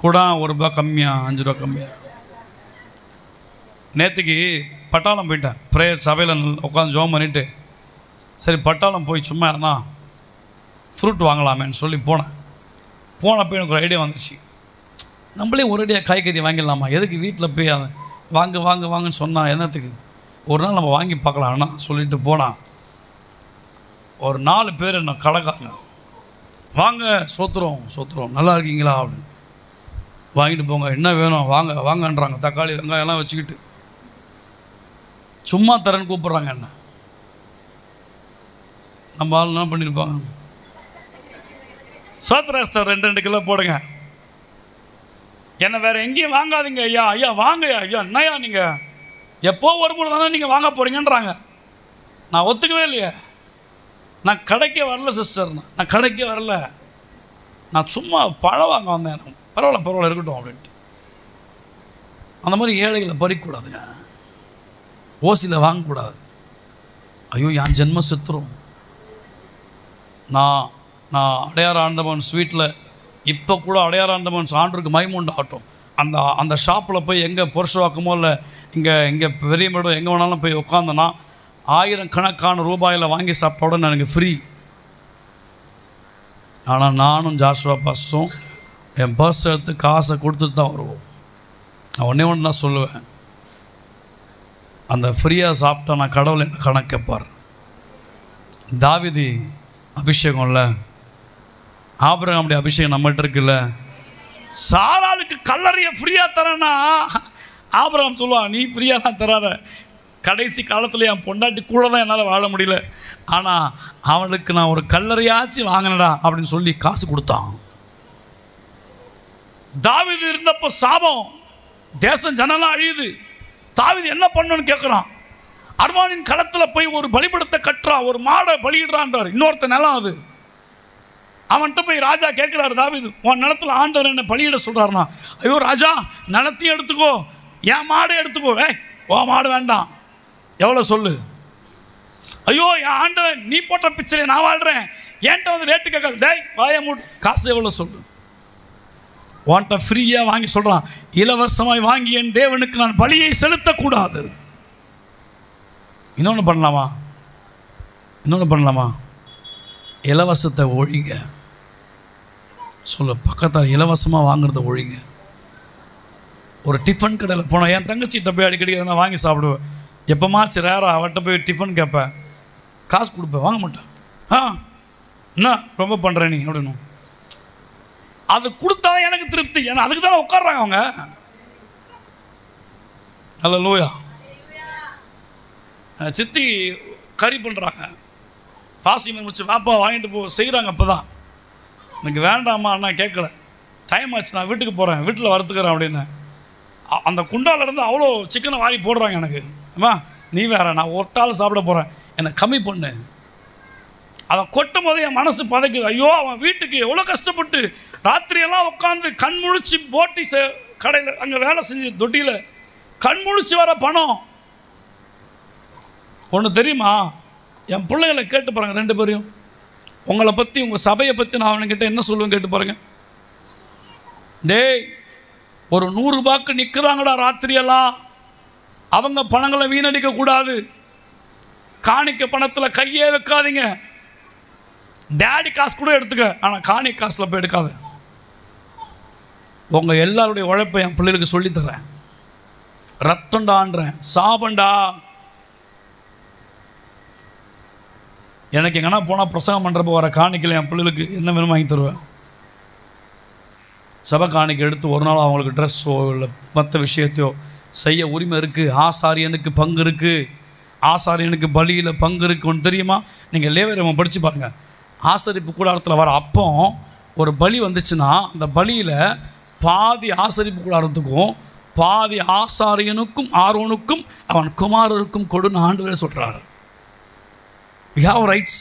கூட ₹1 கம்மியாக, ₹5 கம்மியாக. நேற்றுக்கு பட்டாளம் போயிட்டேன். ப்ரேயர் சபையில் உட்காந்து ஜோம் பண்ணிவிட்டு, சரி பட்டாளம் போய் சும்மா இருந்தா ஃப்ரூட் வாங்கலாமேன்னு சொல்லி போனப்போ எனக்கு ஒரு ஐடியா வந்துச்சு. நம்மளே ஒரேடியாக காய்கறி வாங்கிடலாமா, எதுக்கு வீட்டில் போய் வாங்குன்னு சொன்னால் என்னத்துக்கு, ஒரு நாள் நம்ம வாங்கி பார்க்கலாம்னா சொல்லிட்டு போனால் ஒரு 4 பேர் என்ன கடைக்காங்க, வாங்க சோத்துறோம் நல்லா இருக்கீங்களா அப்படின்னு வாங்கிட்டு போங்க, என்ன வேணும் வாங்கன்றாங்க. தக்காளி வெங்காயம்லாம் வச்சுக்கிட்டு சும்மா தரேன்னு கூப்பிட்றாங்க. என்ன நம்ம ஆள் என்ன பண்ணியிருப்பாங்க, சோத்ராஸ்டர் 2 கிலோ போடுங்க, என்ன வேறு எங்கேயும் வாங்காதீங்க ஐயா வாங்க ஐயா, என்னையா நீங்கள் எப்போ வரும்போது தானே நீங்கள் வாங்க போகிறீங்கன்றாங்க. நான் ஒத்துக்கவே இல்லையே. நான் கடைக்கே வரல சிஸ்டர், நான் கடைக்கே வரல, நான் சும்மா பழம் வாங்க வந்தேன். பரவாயில்ல இருக்கட்டும் அப்படின்ட்டு. அந்த மாதிரி ஏழைகளை பறிக்கூடாதுங்க, ஓசியில் வாங்கக்கூடாது. ஐயோ என் ஜென்ம செத்துரும். நான் அடையாறு ஆண்டவன் ஸ்வீட்டில் இப்போ கூட அடையாறு ஆண்டவன் ஆண்டருக்கு மைமுண்டாகட்டும், அந்த ஷாப்பில் போய் எங்கே பொருஷவாக்கமோ இல்லை இங்கே பெரிய மேடம் எங்கே வேணாலும் போய் உட்காந்தோன்னா 1000 கணக்கான ரூபாயில் வாங்கி சாப்பிட்டோட எனக்கு ஃப்ரீ. ஆனால் நானும் ஜாஷுவா பாஸும் என் பர்ஸ் எடுத்து காசை கொடுத்துட்டு தான் வருவோம். நான் ஒன்று தான் சொல்லுவேன், அந்த ஃப்ரீயாக சாப்பிட்டா நான் கடவுள் என்ன கணக்கு கேட்பார். தாவீது அபிஷேகம் இல்லை, ஆபிரகாமுடைய அபிஷேகம் நம்மகிட்ட இருக்குல்ல. சாராளுக்கு கல்லறையை ஃப்ரீயாக தரேன்னா ஆபிரகாம் சொல்லுவான், நீ ஃப்ரீயாக தான் தராத, கடைசி காலத்தில் என் பொண்டாட்டி கூட தான் என்னால் வாழ முடியல, ஆனால் அவனுக்கு நான் ஒரு கல்லறையாச்சும் வாங்கினடா அப்படின்னு சொல்லி காசு கொடுத்தான். தாவீது இருந்தப்போ சாபம், தேசம் ஜனலாம் அழியுது. தாவீது என்ன பண்ணணும்னு கேட்குறான். அர்வானின் களத்தில் போய் ஒரு பலிபடத்தை கட்டுறான், ஒரு மாடை பலியிடுறான்றார். இன்னொருத்த நிலம் அது. அவன்கிட்ட போய் ராஜா கேட்குறாரு, தாவீது உன் நிலத்தில் ஆண்டவர் என்ன பலியிட சொல்கிறாருனா, ஐயோ ராஜா நிலத்தையும் எடுத்துக்கோ, என் மாடை எடுத்துக்கோ. ஓ மாடு வேண்டாம், எவ்வளோ சொல்லு. ஐயோ என் ஆண்டவன் நீ போட்ட பிச்சையை நான் வாழ்கிறேன், என்கிட்ட வந்து ரேட்டு கேட்காது. டேய் வாய மூடு, காசு எவ்வளோ சொல்லு. உன்கிட்ட ஃப்ரீயாக வாங்கி சொல்கிறான், இலவசமாய் வாங்கி என் தேவனுக்கு நான் பலியை செலுத்தக்கூடாது. இன்னொன்று பண்ணலாமா, இலவசத்தை ஒழிங்க. சொல்ல பக்கத்தால் இலவசமாக வாங்குறத ஒழிங்க. ஒரு டிஃபன் கடையில் போனால் என் தங்கச்சிகிட்ட போய் அடிக்கடி எதனா வாங்கி சாப்பிடுவேன். எப்போமாச்சு ரேரா அவன்கிட்ட போய் டிஃபன் கேட்பேன், காசு கொடுப்பேன், வாங்க மாட்டேன். என்ன ரொம்ப பண்ணுற நீ அப்படின்னு. அது கொடுத்தாதான் எனக்கு திருப்தி. ஏன்னா அதுக்கு தானே உட்காடுறாங்க அவங்க. அல்லேலூயா. சித்தி கறி பண்ணுறாங்க, ஃபாஸ்டிங் முடிச்சு வாப்பா வாங்கிட்டு போ செய்கிறாங்க. அப்போ தான் எனக்கு வேண்டாமா அண்ணா கேட்கல, டைம் ஆச்சு நான் வீட்டுக்கு போகிறேன், வீட்டில் வறுத்துக்கிறேன் அப்படின்னு. அந்த குண்டாலேருந்து அவ்வளோ சிக்கனை வாங்கி போடுறாங்க எனக்கு. அம்மா நீ வேறு, நான் ஒருத்தாள் சாப்பிட போகிறேன், என்னை கம்மி பண்ணு. அதை கொட்டும் போது என் மனசு பதைக்குது. ஐயோ அவன் வீட்டுக்கு எவ்வளோ கஷ்டப்பட்டு ராத்திரியெல்லாம் உட்காந்து கண் முழிச்சு போட்டி கடையில் அங்கே வேலை செஞ்சு தொட்டியில் கண் முழிச்சு வர பணம். ஒன்று தெரியுமா, என் பிள்ளைகளை கேட்டு பாருங்கள், 2 பேரையும் உங்களை பற்றி உங்கள் சபையை பற்றி நான் அவனுக்கிட்ட என்ன சொல்லுவேன் கேட்டு பாருங்கள். டேய் ஒரு 100 ரூபாய்க்கு நிற்கிறாங்கடா ராத்திரியெல்லாம், அவங்க பணங்களை வீணடிக்கக்கூடாது. காணிக்க பணத்தில் கையே வைக்காதீங்க. டேடி காசு கூட எடுத்துக்க, ஆனால் காணி காசில் போய் எடுக்காது. உங்கள் எல்லாருடைய உழைப்பை என் பிள்ளைகளுக்கு சொல்லித்தரேன். ரத்தண்டான்றேன், சாபண்டா. எனக்கு எங்கன்னா போனால் பிரசங்கம் பண்ணுறப்போ வர காணிக்கையில் என் பிள்ளைகளுக்கு என்ன வேணும் வாங்கி தருவேன். சபை காணிக்கை எடுத்து ஒரு நாள் அவங்களுக்கு ட்ரெஸ்ஸோ இல்லை மற்ற விஷயத்தையோ செய்ய உரிமை இருக்குது. ஆசாரியனுக்கு பங்கு இருக்குது, ஆசாரியனுக்கு பலியில் பங்கு இருக்குது. ஒன்று தெரியுமா, நீங்கள் லேவியராகமம் படித்து பாருங்கள். ஆசரிப்பு கூடாரத்தில் வர அப்போ ஒரு பலி வந்துச்சுன்னா அந்த பலியில் பாதி ஆசரிப்பு கூடாரத்துக்கும் பாதி ஆசாரியனுக்கும் ஆரோனுக்கும் அவன் குமாரருக்கும் கொடுன்னு ஆண்டவரே சொல்கிறார். we have rights,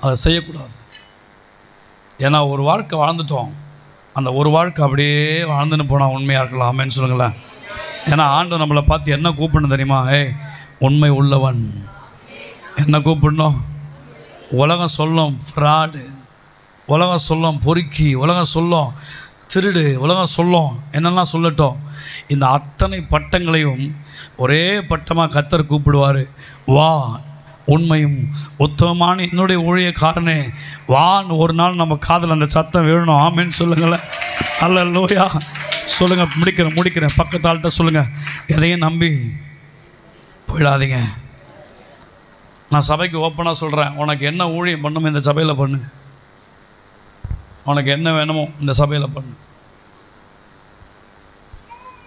அதை செய்யக்கூடாது. ஏன்னா ஒரு வாழ்க்கை வாழ்ந்துட்டோம், அந்த ஒரு வாழ்க்கை அப்படியே வாழ்ந்துன்னு போனால் உண்மையாக இருக்கலாம். ஆமென்னு சொல்லுங்களேன். ஏன்னா ஆண்டு நம்மளை பார்த்து என்ன கூப்பிடணும் தெரியுமா, உண்மை உள்ளவன். என்ன கூப்பிடணும்? உலகம் சொல்லும் ஃப்ராடு, உலகம் சொல்லும் பொறுக்கி, உலகம் சொல்லும் திருடு, உலகம் சொல்லும் என்னெல்லாம் சொல்லட்டும். இந்த அத்தனை பட்டங்களையும் ஒரே பட்டமாக கர்த்தர் கூப்பிடுவார். வா உண்மையும் உத்தமமான என்னுடைய ஊழியக்காரனே வான்னு ஒரு நாள் நம்ம காதில் அந்த சத்தம் வேணும். ஆமென்னு சொல்லுங்களேன். அல்லேலூயா சொல்லுங்கள். முடிக்கிறேன். பக்கத்தாள்கிட்ட சொல்லுங்கள், எதையும் நம்பி போயிடாதீங்க. நான் சபைக்கு ஓப்பனாக சொல்கிறேன், உனக்கு என்ன ஊழியம் பண்ணணுமோ இந்த சபையில் பண்ணு, உனக்கு என்ன வேணுமோ இந்த சபையில் பண்ணு.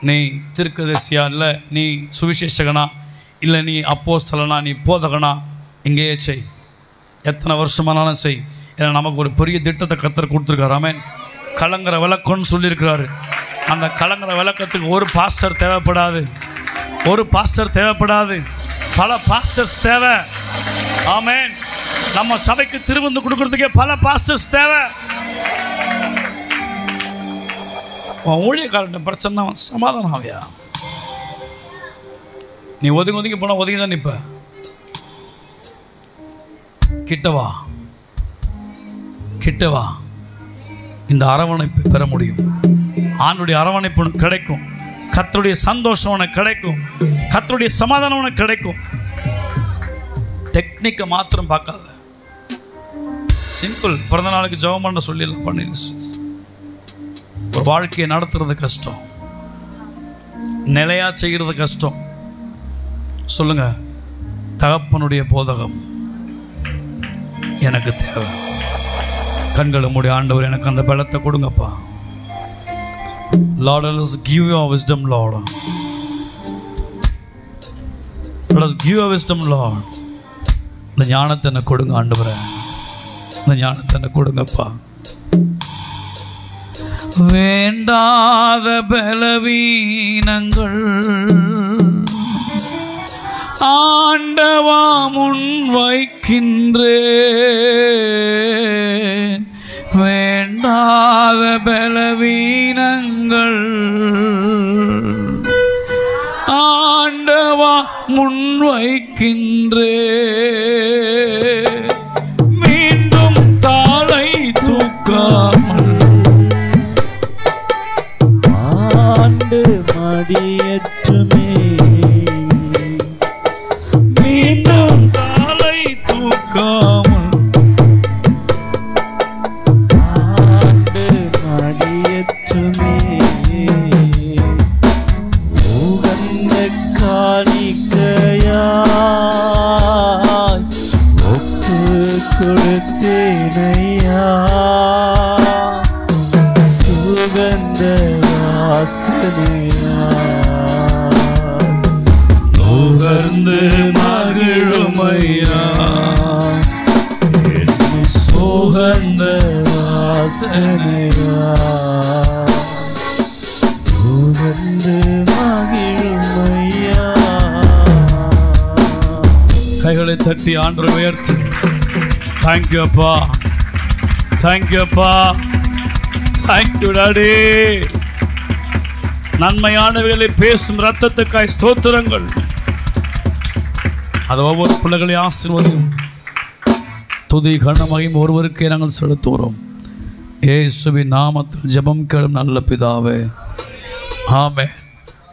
நீ தீர்க்கதரிசியா, இல்லை நீ சுவிசேஷகனா, இல்லை நீ அப்போஸ்தலனா, நீ போதகனா, இங்கேயே செய். எத்தனை வருஷமானாலும் செய். ஏன்னா நமக்கு ஒரு பெரிய திட்டத்தை கர்த்தர் கொடுத்துருக்காரு. ஆமென். கலங்கிற விளக்கம்னு சொல்லியிருக்கிறாரு. அந்த கலங்கிற விளக்கத்துக்கு ஒரு பாஸ்டர் தேவைப்படாது, பல பாஸ்டர்ஸ் தேவை. ஆமென். நம்ம சபைக்கு திருவிருந்து கொடுக்கறதுக்கே பல பாஸ்டர்ஸ் தேவை. ஊழியக்காரன் பிரச்சனை சமாதானம் ஆவியா? நீ ஒதுங்கி போனால் ஒதுங்கி தான் நிற்ப. கிட்டவா இந்த அரவணைப்பு பெற முடியும். ஆண்டுடைய அரவணைப்பு உனக்கு கிடைக்கும், கர்த்தருடைய சந்தோஷம் உனக்கு கிடைக்கும், கர்த்தருடைய சமாதானம் உனக்கு கிடைக்கும். டெக்னிக்கை மாத்திரம் பார்க்காத. சிம்பிள். பிறந்த நாளுக்கு ஜெபம் பண்ண சொல்லிடலாம், பண்ணி. ஒரு வாழ்க்கையை நடத்துறது கஷ்டம், நிலையா செய்கிறது கஷ்டம். சொல்லுங்க, தகப்பனுடைய போதகம் எனக்கு தேவை. கண்களை மூடி, ஆண்டவர் எனக்கு அந்த பலத்தை கொடுங்கப்பா. Lord, let us give your wisdom, Lord. Let us give your wisdom, Lord. இந்த ஞானத்தை எனக்கு கொடுங்க ஆண்டவரே, இந்த ஞானத்தை எனக்கு கொடுங்கப்பா. வேண்டாத பலவீனங்கள் ஆண்டவா முன் வைக்கின்றேன். வேண்டாத பலவீனங்கள் ஆண்டவா முன் வைக்கின்றேன். மீண்டும் தாளை தூக்காமல் ஆண்டு மடியற்றுமே. மீண்டும் தாளை தூக்காமல் ஆண்டு மடியற்றுமே. உகந்த காணிக்கையாய் ஒப்பு கொடுத்தேனையா. சுகந்த வாசனையா நுகர்ந்து மகிழுமையா. சுகந்த வாசனையா சுகந்து மகிழுமையா. கைகளை தட்டி ஆண்டவரை உயர்த்து. தேங்க்யூ அப்பா, தேங்க்யூ அப்பா, தேங்க்யூ டாடி. நன்மையானவைகளை பேசும் ரத்தத்துக்காய் ஸ்தோத்திரங்கள். அது ஒவ்வொரு பிள்ளைகளையும் ஆசீர்வதியும். துதி கனமையும் ஒருவருக்கே நாங்கள் செலுத்துகிறோம். இயேசுவின் நாமத்தில் ஜெபம் கேளும் நல்ல பிதாவே, ஆமென்.